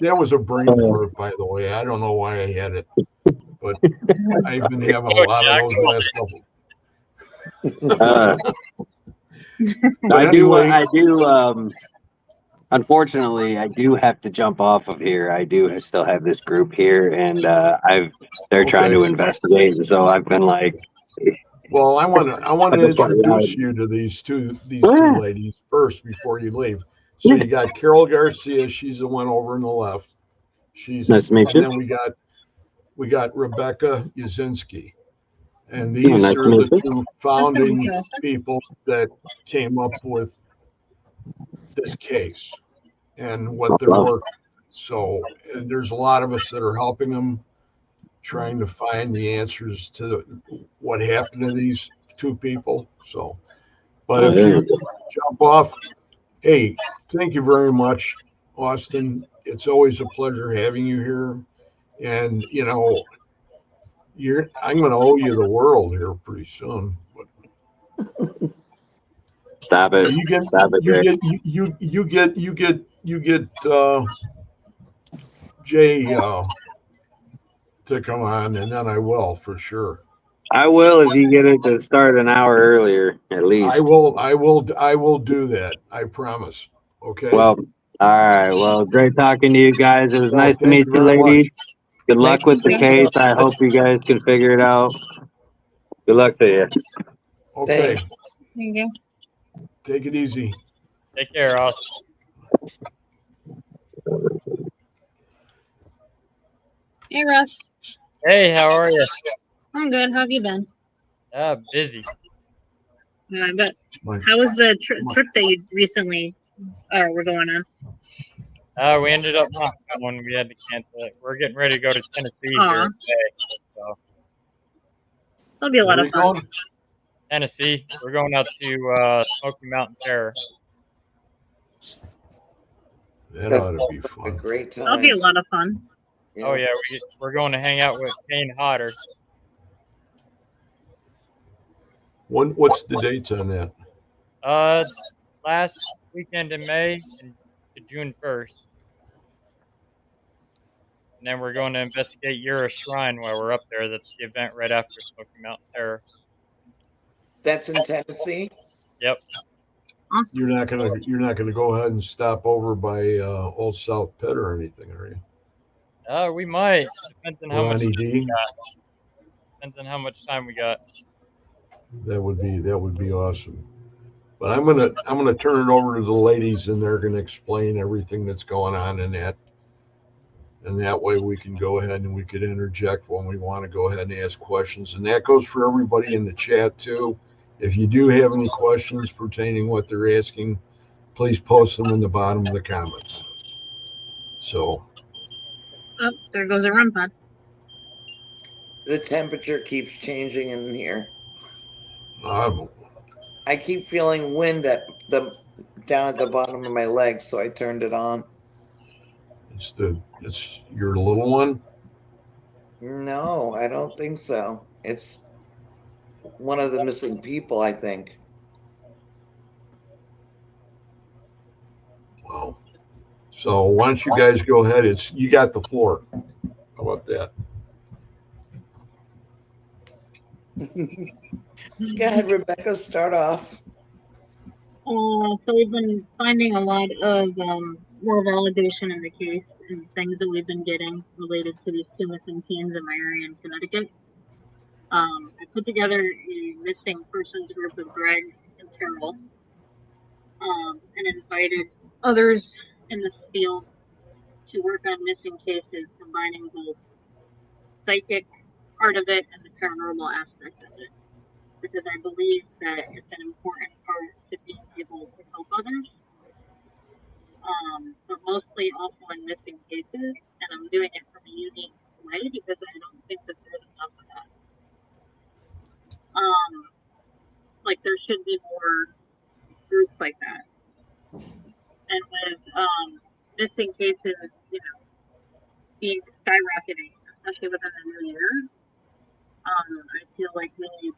that was a brain fart, by the way. I don't know why I had it, but I've been having a Oh, lot of Jack. those last couple. Uh, But anyway, I do. Unfortunately, I do have to jump off of here. I do still have this group here, and they're trying okay. to investigate. And so I've been like, Well, I want I to just want introduce to. you to these two ladies first before you leave. So you got Carol Garcia. She's the one over on the left. Nice to meet And you. then we got Rebecca Yazinski. And Yeah, these nice to are meet the you. two founding people that came up with this case and what they're Wow. working. So and there's a lot of us that are helping them, trying to find the answers to what happened to these two people. So, but Oh, if yeah. you jump off, hey, thank you very much, Austin. It's always a pleasure having you here. And I'm going to owe you the world here pretty soon. But Stop it. you get Stop it, you Greg. get you get Jay to come on, and then I will for sure. I will if you get it to start an hour earlier, at I least. will I will I will do that. I promise. Okay. Well, all right. Well, great talking to you guys. It was Well, nice to thank meet you you, very much. lady. Good luck with the case. I hope you guys can figure it out. Good luck to you. Okay. Thank you. Take it easy. Take care, Ross. Hey, Russ. Hey, how are you? I'm good. How have you been? Busy. But My, how was the my, trip that you recently were going on? We ended up not going. We had to cancel it. We're getting ready to go to Tennessee Aw, here today. So that'll be a lot where are of you fun. going? Tennessee, we're going out to Smoky Mountain Terror. That That's ought to be a fun. great That'll be a time. lot of fun. Oh yeah, we're going to hang out with Kane Hodder. What's the dates on that? Last weekend in May and to June 1st, and then we're going to investigate Yura Shrine while we're up there. That's the event right after Smoky Mountain Terror. That's in Tennessee. Yep. Awesome. You're not gonna go ahead and stop over by Old South Pit or anything, are you? We might. Depends on how much Ronnie time we D. got. Depends on how much time we got. That would be awesome. But I'm gonna turn it over to the ladies, and they're gonna explain everything that's going on in that. And that way we can go ahead and we could interject when we want to go ahead and ask questions. And that goes for everybody in the chat too. If you do have any questions pertaining what they're asking, please post them in the bottom of the comments. So Oh, there goes a run pod. The temperature keeps changing in here. um, I keep feeling wind down at the bottom of my legs, so I turned it on. it's your little one. No, I don't think so. It's one of the missing people, I think. Wow. So why don't you guys go ahead? You got the floor. How about that? Go ahead, Rebecca, start off. So we've been finding a lot of more validation in the case and things that we've been getting related to these two missing teens in my area in Connecticut. I put together a missing persons group of Greg and Carol, and invited others in this field to work on missing cases, combining both psychic part of it and the paranormal aspect of it. Because I believe that it's an important part to being able to help others, but mostly also in missing cases. And I'm doing it from a unique way because I don't think that there's enough of that. Like there should be more groups like that. And with missing cases, being skyrocketing, especially within the new year, I feel like we need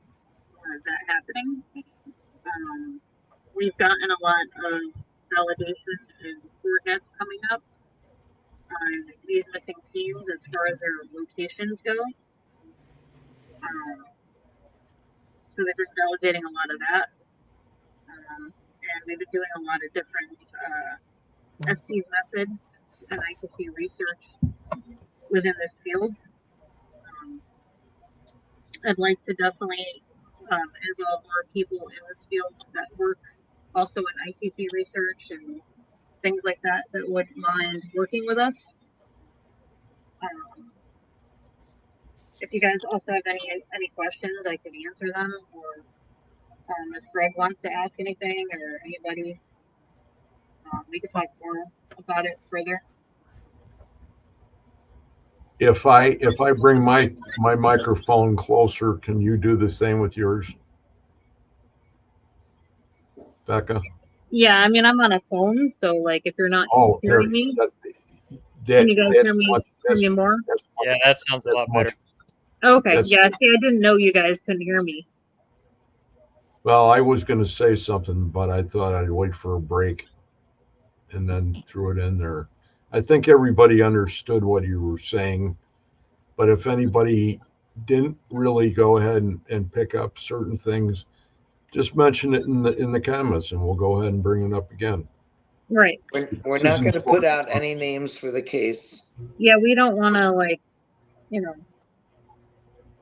more of that happening. We've gotten a lot of validation and coordinates coming up on these missing teams as far as their locations go. So they've been validating a lot of that. And we've been doing a lot of different ST methods and ITC research within this field. I'd like to definitely involve more people in this field that work also in ITC research and things like that wouldn't mind working with us. If you guys also have any questions, I can answer them, or if Greg wants to ask anything or anybody, we can talk more about it further. If I bring my microphone closer, can you do the same with yours, Becca? Yeah, I mean, I'm on a phone, so like if you're not Oh, hearing me, that can you guys that's hear me? much, Hear me more? Yeah, that sounds a lot better. Okay, that's- yeah. See, I didn't know you guys couldn't hear me. Well, I was going to say something, but I thought I'd wait for a break and then threw it in there. I think everybody understood what you were saying, but if anybody didn't really go ahead and pick up certain things, just mention it in the comments, and we'll go ahead and bring it up again. Right. We're not going to put out any names for the case. Yeah, we don't want to like,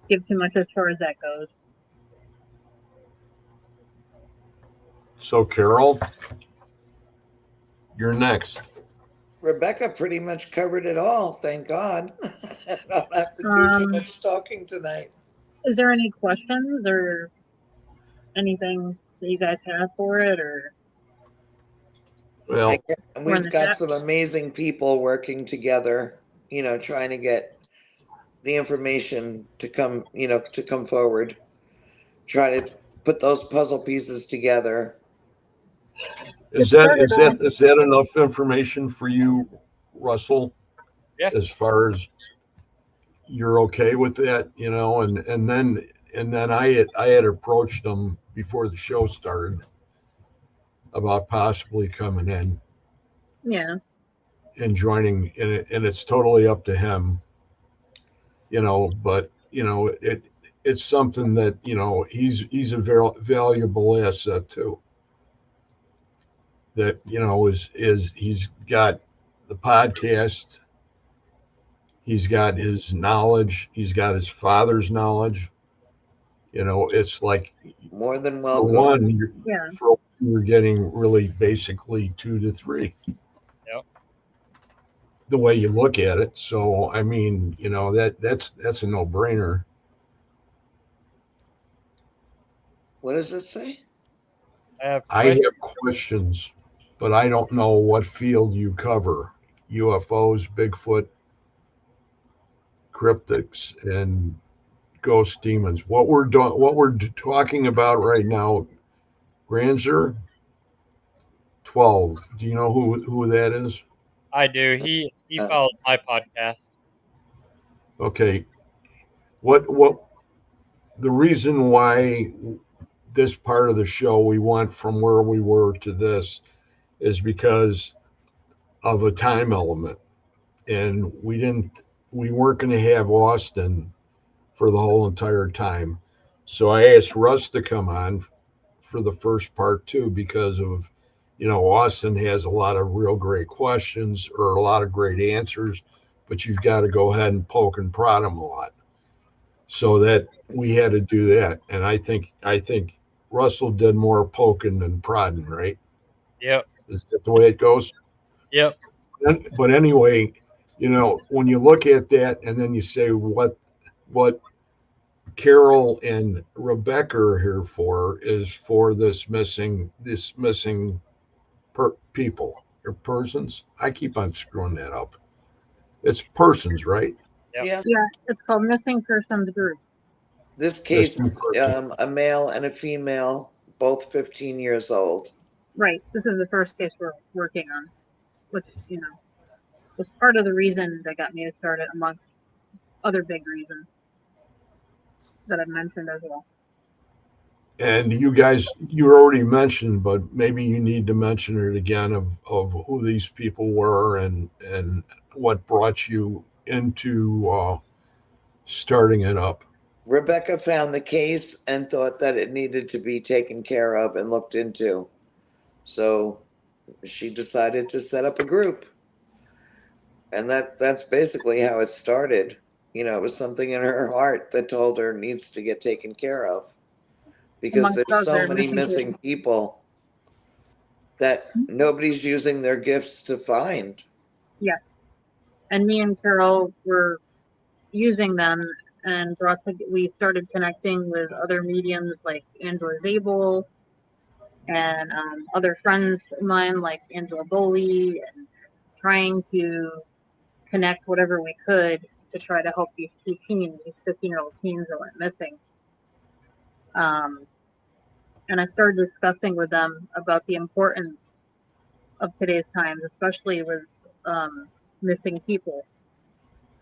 give too much as far as that goes. So, Carol, you're next. Rebecca pretty much covered it all, thank God. I don't have to do too much talking tonight. Is there any questions or anything that you guys have for it, or? Well, We've got some amazing people working together, trying to get the information to come forward. Try to put those puzzle pieces together. Is that enough information for you, Russell? Yeah. As far as you're okay with that, and then I had approached them before the show started about possibly coming in. Yeah. And joining, and it's totally up to him, but it's something that he's a very valuable asset too. That is he's got the podcast, he's got his knowledge, he's got his father's knowledge. It's like more than for welcome. You're getting really basically 2 to 3. Yep. The way you look at it. So I mean, that's a no-brainer. What does it say? I have questions, but I don't know what field you cover. UFOs, Bigfoot, cryptics, and ghost demons. What we're talking about right now, Granzer 12. Do you know who that is? I do. He follows my podcast. Okay. What the reason why this part of the show we went from where we were to this is because of a time element, and we weren't going to have Austin for the whole entire time. So I asked Russ to come on for the first part too, because of Austin has a lot of real great questions or a lot of great answers, but you've got to go ahead and poke and prod him a lot. So that we had to do that, and I think Russell did more poking than prodding, right? Yep. Is that the way it goes? Yep. But anyway, when you look at that and then you say what Carol and Rebecca are here for is for this missing people or persons. I keep on screwing that up. It's persons, right? Yep. Yeah, it's called Missing Persons Group. This case is a male and a female, both 15 years old. Right. This is the first case we're working on, which, was part of the reason that got me to start it, amongst other big reasons that I've mentioned as well. And you guys, you already mentioned, but maybe you need to mention it again of who these people were and what brought you into starting it up. Rebecca found the case and thought that it needed to be taken care of and looked into. So she decided to set up a group. And that's basically how it started. It was something in her heart that told her needs to get taken care of because Amongst there's so other many missing missing people. people that nobody's using their gifts to find. Yes. And me and Carol were using them, and we started connecting with other mediums like Angela Zabel and other friends of mine like Angela Boley, and trying to connect whatever we could to try to help these 15-year-old teens that went missing. And I started discussing with them about the importance of today's times, especially with missing people,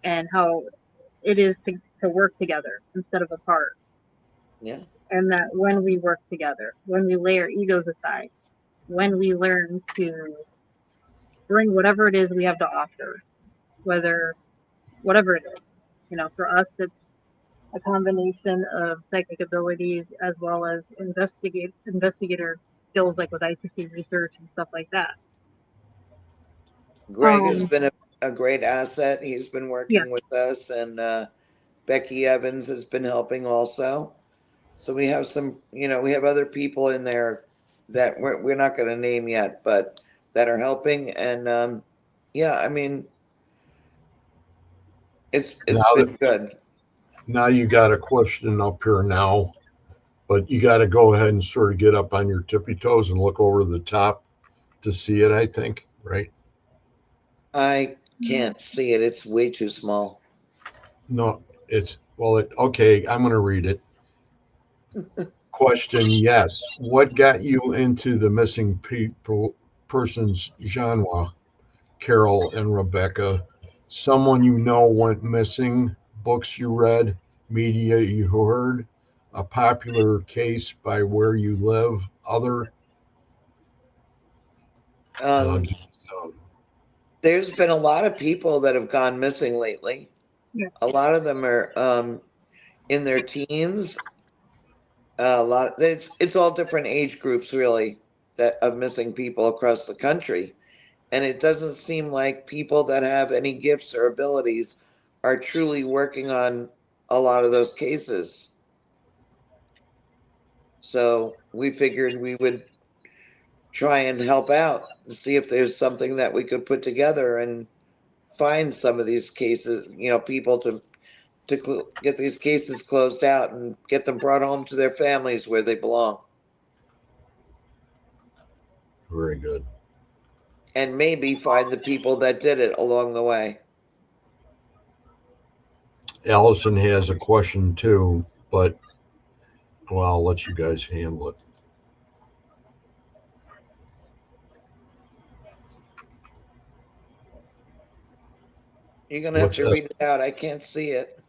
and how it is to work together instead of apart. Yeah. And that when we work together, when we lay our egos aside, when we learn to bring whatever it is we have to offer, whatever it is, for us, it's a combination of psychic abilities as well as investigator skills, like with ITC research and stuff like that. Greg has been a great asset. He's been working Yes. with us, and Becky Evans has been helping also. So we have we have other people in there that we're not going to name yet, but that are helping. And yeah, I mean, it's been good. Now you got a question up here now, but you got to go ahead and sort of get up on your tippy toes and look over the top to see it, I think, right? I can't see it. It's way too small. No, okay, I'm going to read it. Question, yes. What got you into the missing persons genre, Carol and Rebecca? Someone you know went missing, books you read, media you heard, a popular case by where you live, other. Um, there's been a lot of people that have gone missing lately. Yeah. A lot of them are in their teens. A lot. It's all different age groups, really, that of missing people across the country. And it doesn't seem like people that have any gifts or abilities are truly working on a lot of those cases. So we figured we would try and help out and see if there's something that we could put together and find some of these cases, people to get these cases closed out and get them brought home to their families where they belong. Very good. And maybe find the people that did it along the way. Allison has a question too, but well, I'll let you guys handle it. You're going to have to read it out. I can't see it.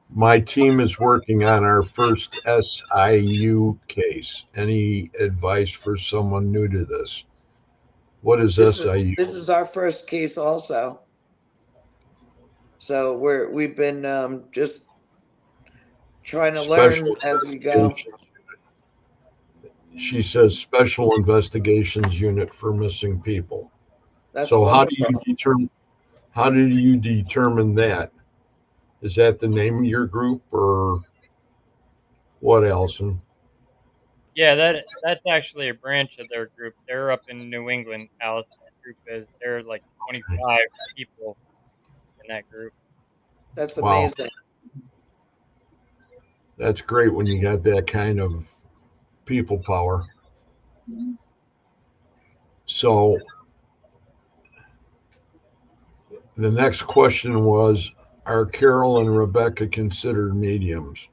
My team is working on our first SIU case. Any advice for someone new to this? What is SIU? This is our first case also. So we've been just trying to learn as we go. She says Special Investigations Unit for Missing People. That's so wonderful. how do you determine that? Is that the name of your group or what, Allison? Yeah, that's actually a branch of their group. They're up in New England. Allison's group is. There are like 25 people in that group. That's amazing. Wow. That's great when you got that kind of people power. So the next question was, are Carol and Rebecca considered mediums?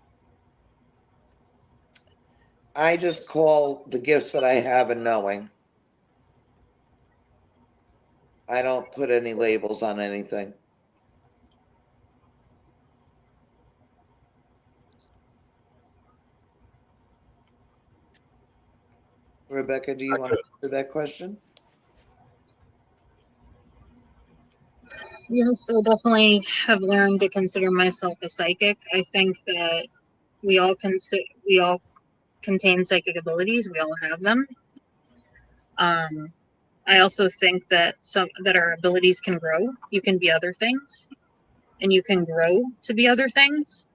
I just call the gifts that I have and knowing. I don't put any labels on anything. Rebecca, do you want to answer that question? Yes, I definitely have learned to consider myself a psychic. I think that we all contain psychic abilities. We all have them. I also think that our abilities can grow. You can be other things, and you can grow to be other things.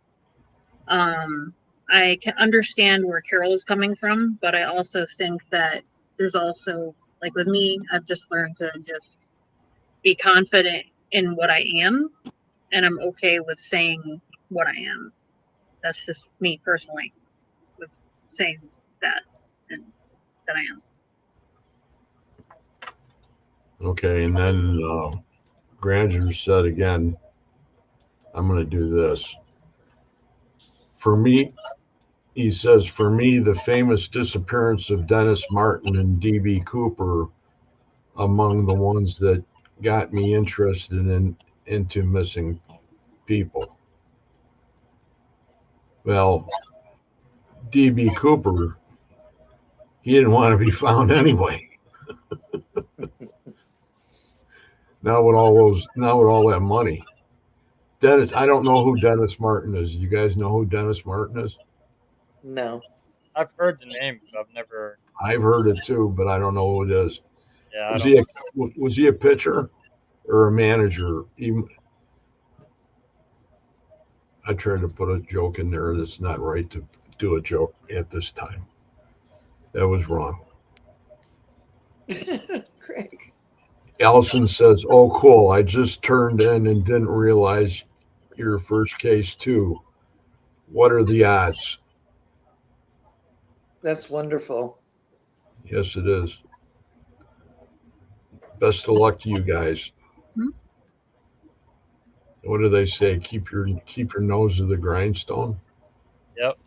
I can understand where Carol is coming from, but I also think that there's also, like with me, I've just learned to just be confident in what I am, and I'm okay with saying what I am. That's just me personally, with saying that and that I am. Okay, and then Granger said again, I'm going to do this. For me, he says, for me, the famous disappearance of Dennis Martin and D.B. Cooper among the ones that got me interested into missing people. Well, D.B. Cooper, he didn't want to be found anyway. Not with all that money. Dennis, I don't know who Dennis Martin is. You guys know who Dennis Martin is? No. I've heard the name, but I've never. I've heard it too, but I don't know who it is. Yeah, I Was don't. he a pitcher or a manager? I tried to put a joke in there that's not right to do a joke at this time. That was wrong. Craig. Allison says, "Oh, cool. I just turned in and didn't realize your first case too. What are the odds?" That's wonderful. Yes, it is. Best of luck to you guys. Hmm? What do they say? Keep your nose to the grindstone. Yep.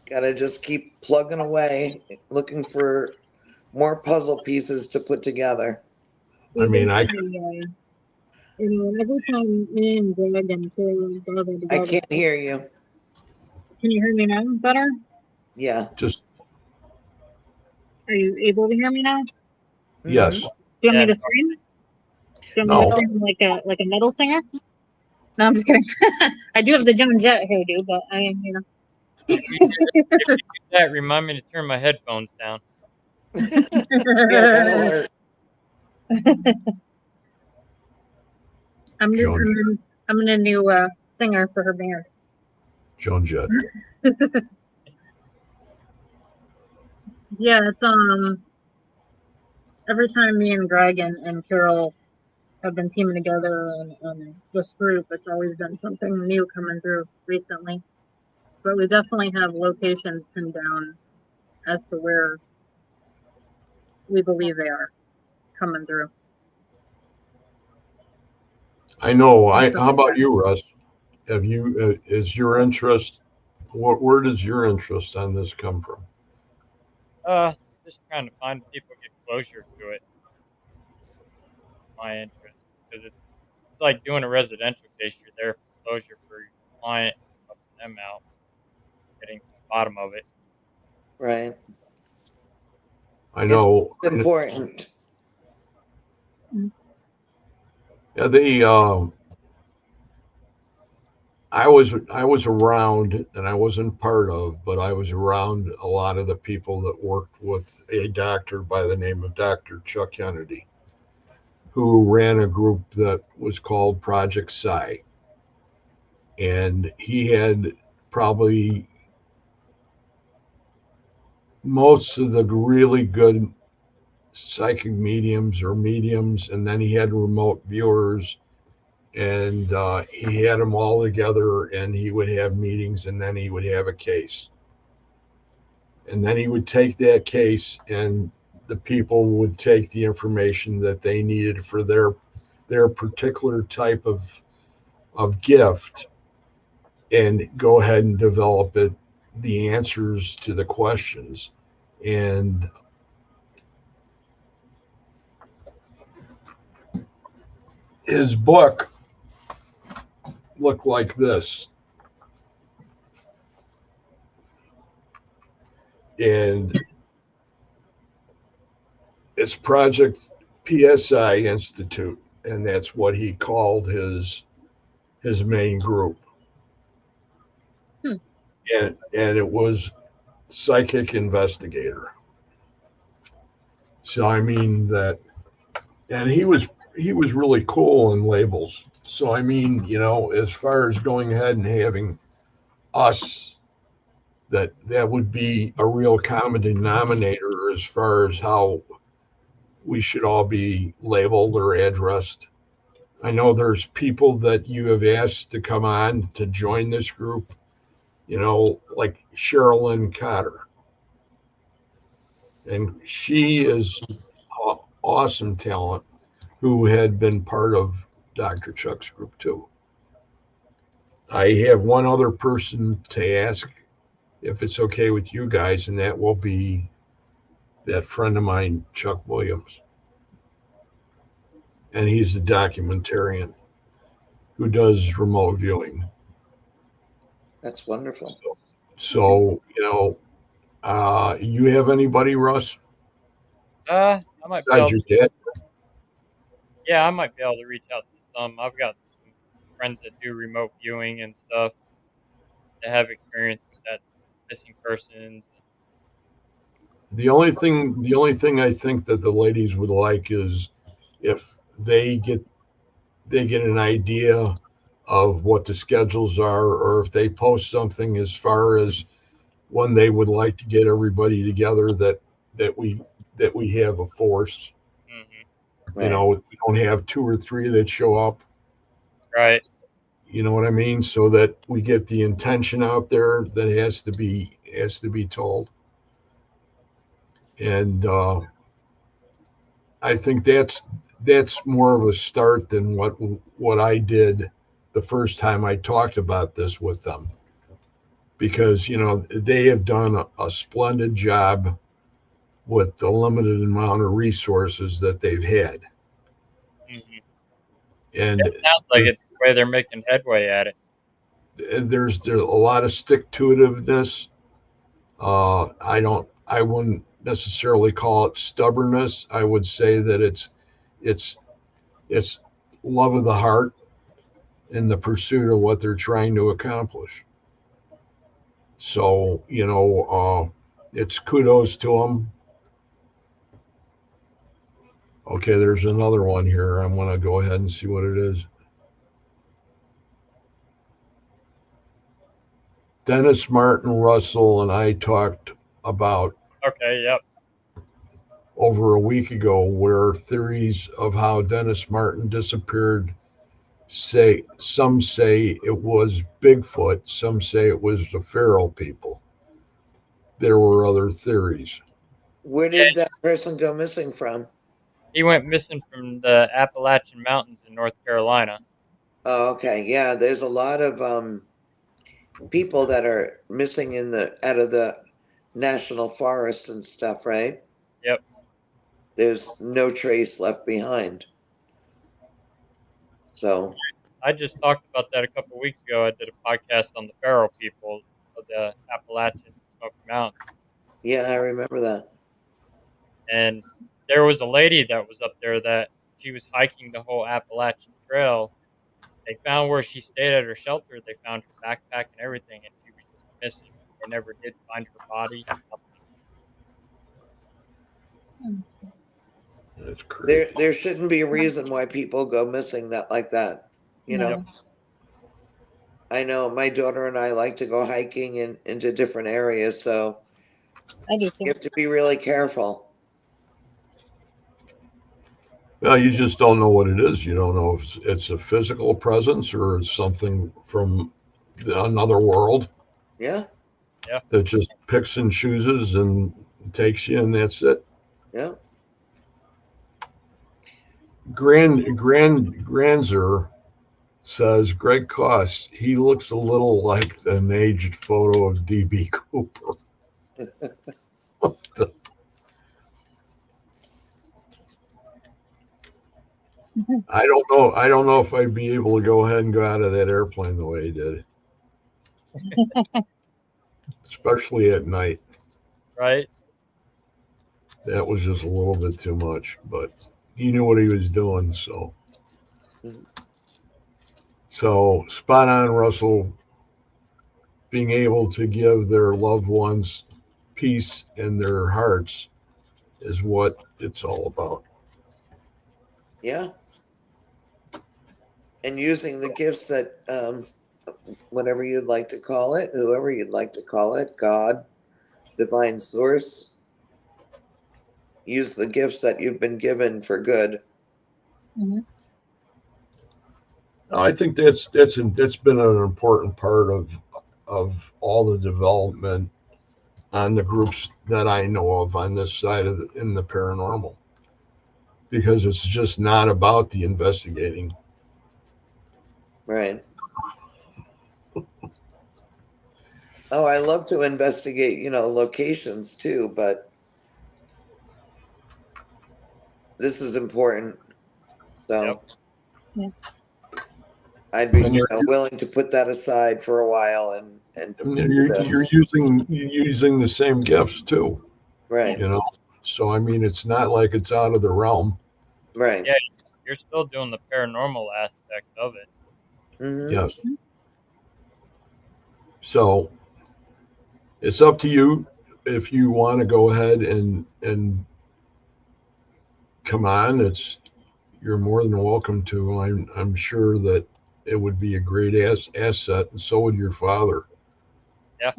Gotta just keep plugging away, looking for more puzzle pieces to put together. I mean, I Every time me and Greg and Carol gather I together, can't hear you. can you hear me now better? Yeah. just Are you able to hear me now? yes. Mhm. Do you want me Yeah. to scream? Do you want me to No. scream like a metal singer? No, I'm just kidding. I do have the Joan Jett hairdo, but I mean, you know. If you do that, remind me to turn my headphones down. Yeah, that'll hurt. Joan I'm a new singer for her band. Joan Jett. Yeah, it's every time me and Greg and Carol have been teaming together and this group, it's always been something new coming through recently. But we definitely have locations pinned down as to where we believe they are coming through. I know. And I stuff How like about that. you, Russ? Have you? Is your interest? Where does your interest on this come from? Just trying to find people get closure to it. My interest, because it's like doing a residential case. You're there for closure for your client, helping them out, getting to the bottom of it. Right. I It's know. important. Yeah, they. I was around, and I wasn't part of, but I was around a lot of the people that worked with a doctor by the name of Dr. Chuck Kennedy, who ran a group that was called Project Psi, and he had probably most of the really good psychic mediums or mediums, and then he had remote viewers, and he had them all together, and he would have meetings, and then he would have a case, and then he would take that case, and the people would take the information that they needed for their particular type of gift and go ahead and develop the answers to the questions. And his book looked like this. And it's Project PSI Institute, and that's what he called his main group. Hmm. And it was psychic investigator. So I mean that, and he was really cool in labels. So I mean, you know, as far as going ahead and having us, that would be a real common denominator as far as how we should all be labeled or addressed. I know there's people that you have asked to come on to join this group, you know, like Sherilyn Cotter. And she is awesome talent who had been part of Dr. Chuck's group too. I have one other person to ask if it's okay with you guys, and that will be that friend of mine, Chuck Williams. And he's a documentarian who does remote viewing. That's wonderful. So you know, you have anybody, Russ, I might be besides able your to. dad? Yeah, I might be able to reach out to some. I've got some friends that do remote viewing and stuff that have experience with that missing persons. The only thing I think that the ladies would like is if they get an idea of what the schedules are, or if they post something as far as when they would like to get everybody together, that we that we have a force. Hmm. You Right. know, we don't have two or three that show up. Right. You know what I mean? So that we get the intention out there that has to be told. And I think that's more of a start than what I did the first time I talked about this with them, because you know they have done a splendid job with the limited amount of resources that they've had, Hmm. and It sounds like there's it's the way they're making headway at it. there's a lot of stick to itiveness. I wouldn't necessarily call it stubbornness. I would say that it's it's love of the heart in the pursuit of what they're trying to accomplish. So, you know, it's kudos to them. Okay, there's another one here. I'm going to go ahead and see what it is. Dennis Martin Russell and I talked about Okay. Yep. over a week ago where theories of how Dennis Martin disappeared say some say it was Bigfoot, some say it was the feral people. There were other theories. Where Yeah. did that person go missing from? He went missing from the Appalachian Mountains in North Carolina. Oh, okay. Yeah, there's a lot of people that are missing in the out of the national forests and stuff, right? Yep. There's no trace left behind. So, I just talked about that a couple of weeks ago. I did a podcast on the feral people of the Appalachian Smoky Mountains. yeah, I remember that. And there was a lady that was up there that she was hiking the whole Appalachian Trail. They found where she stayed at her shelter. They found her backpack and everything, and she was just missing. They never did find her body. Hmm. That's crazy. There shouldn't be a reason why people go missing that like that. You know, No, I know my daughter and I like to go hiking into different areas, so I do you too. have to be really careful. Well, you just don't know what it is. You don't know if it's a physical presence or it's something from another world Yeah, Yeah. that just picks and chooses and takes you, and that's it. yeah. Granzer says Greg Koss, he looks a little like an aged photo of DB Cooper. What the- I don't know. I don't know if I'd be able to go ahead and go out of that airplane the way he did, especially at night. Right? That was just a little bit too much, but he knew what he was doing. So spot on, Russell. Being able to give their loved ones peace in their hearts is what it's all about. Yeah. And using the gifts that, whatever you'd like to call it, whoever you'd like to call it, God, divine source, use the gifts that you've been given for good. Mhm. I think that's been an important part of all the development on the groups that I know of on this side of in the paranormal, because it's just not about the investigating. Right. Oh, I love to investigate, locations too, but this is important. Yep. So Yeah. I'd be And willing to put that aside for a while and do you're this. using the same gifts too, Right. So I mean, it's not like it's out of the realm. Right. Yeah, you're still doing the paranormal aspect of it. Hmm. Yes. So it's up to you if you want to go ahead and come on. You're more than welcome to. I'm sure that it would be a great asset, and so would your father. Yeah.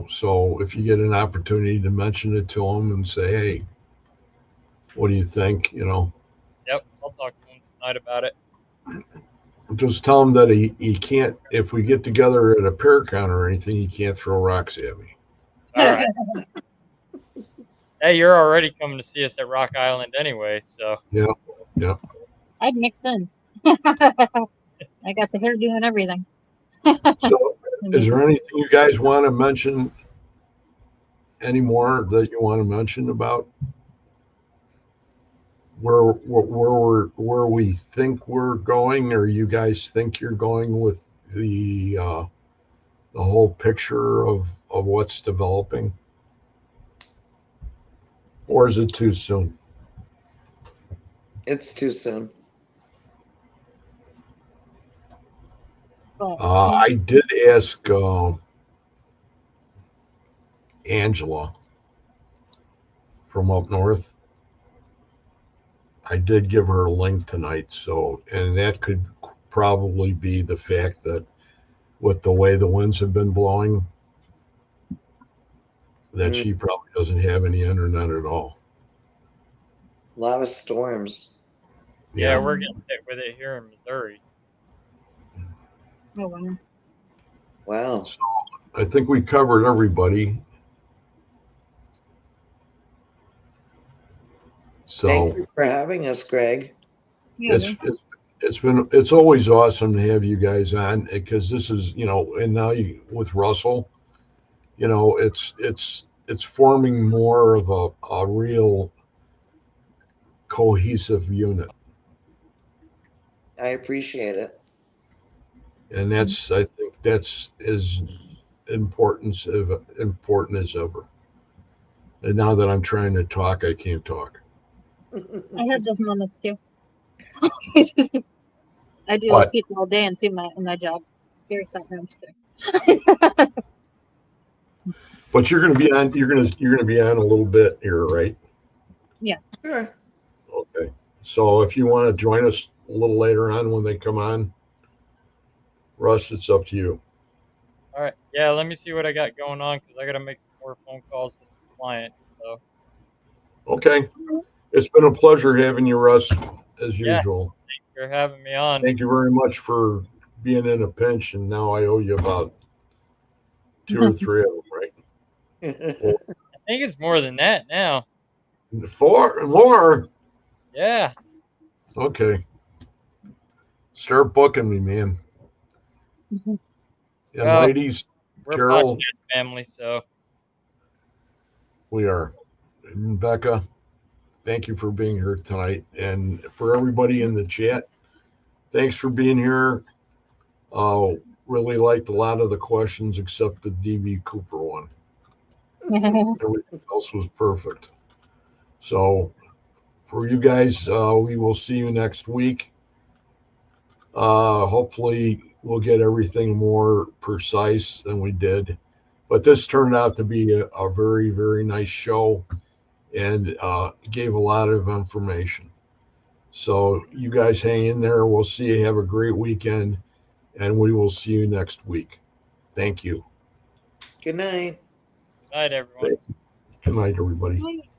So if you get an opportunity to mention it to him and say, hey, what do you think? Yep. I'll talk to him tonight about it. Just tell him that he can't, if we get together at a paracon or anything, he can't throw rocks at me. All right. Hey, you're already coming to see us at Rock Island anyway, so Yeah. Yeah. I'd mix in. I got the hairdo and everything. So is there anything you guys want to mention anymore that you want to mention about where we think we're going, or you guys think you're going with the whole picture of what's developing, or is it too soon? It's too soon. But I did ask Angela from up north. I did give her a link tonight, and that could probably be the fact that with the way the winds have been blowing, that Mm, she probably doesn't have any internet at all. a lot of storms. yeah, Yeah. we're getting hit with it here in Missouri. oh, wow. Wow. So I think we covered everybody. Thank So you for having us, Greg. Yeah, it's always awesome to have you guys on, because this is, and now you with Russell, it's forming more of a real cohesive unit. I appreciate it. And I think that's as important as ever. And now that I'm trying to talk, I can't talk. I have those moments too. I do But pizza all day and in my job. Scary thought. No, I'm just kidding. you're going to be on. You're going to be on a little bit here, right? Yeah. Sure. Okay. So if you want to join us a little later on when they come on, Russ, it's up to you. All right. Yeah, let me see what I got going on because I got to make some more phone calls to some clients. So, Okay. It's been a pleasure having you, Russ, as yeah, usual. you're having me on. Thank you very much for being in a pinch, and now I owe you about two or three of them, right? Four, I think it's more than that now. four more. Yeah. Okay. Start booking me, man. And Well, ladies, we're a Carol, podcast family, so we are. And Becca, thank you for being here tonight. And for everybody in the chat, thanks for being here. Really liked a lot of the questions except the DB Cooper one. Everything else was perfect. So for you guys, we will see you next week. Hopefully we'll get everything more precise than we did. But this turned out to be a very, very nice show and gave a lot of information. So you guys hang in there. We'll see you. Have a great weekend, and we will see you next week. Thank you. Good night. Good night, everyone. Good night, everybody.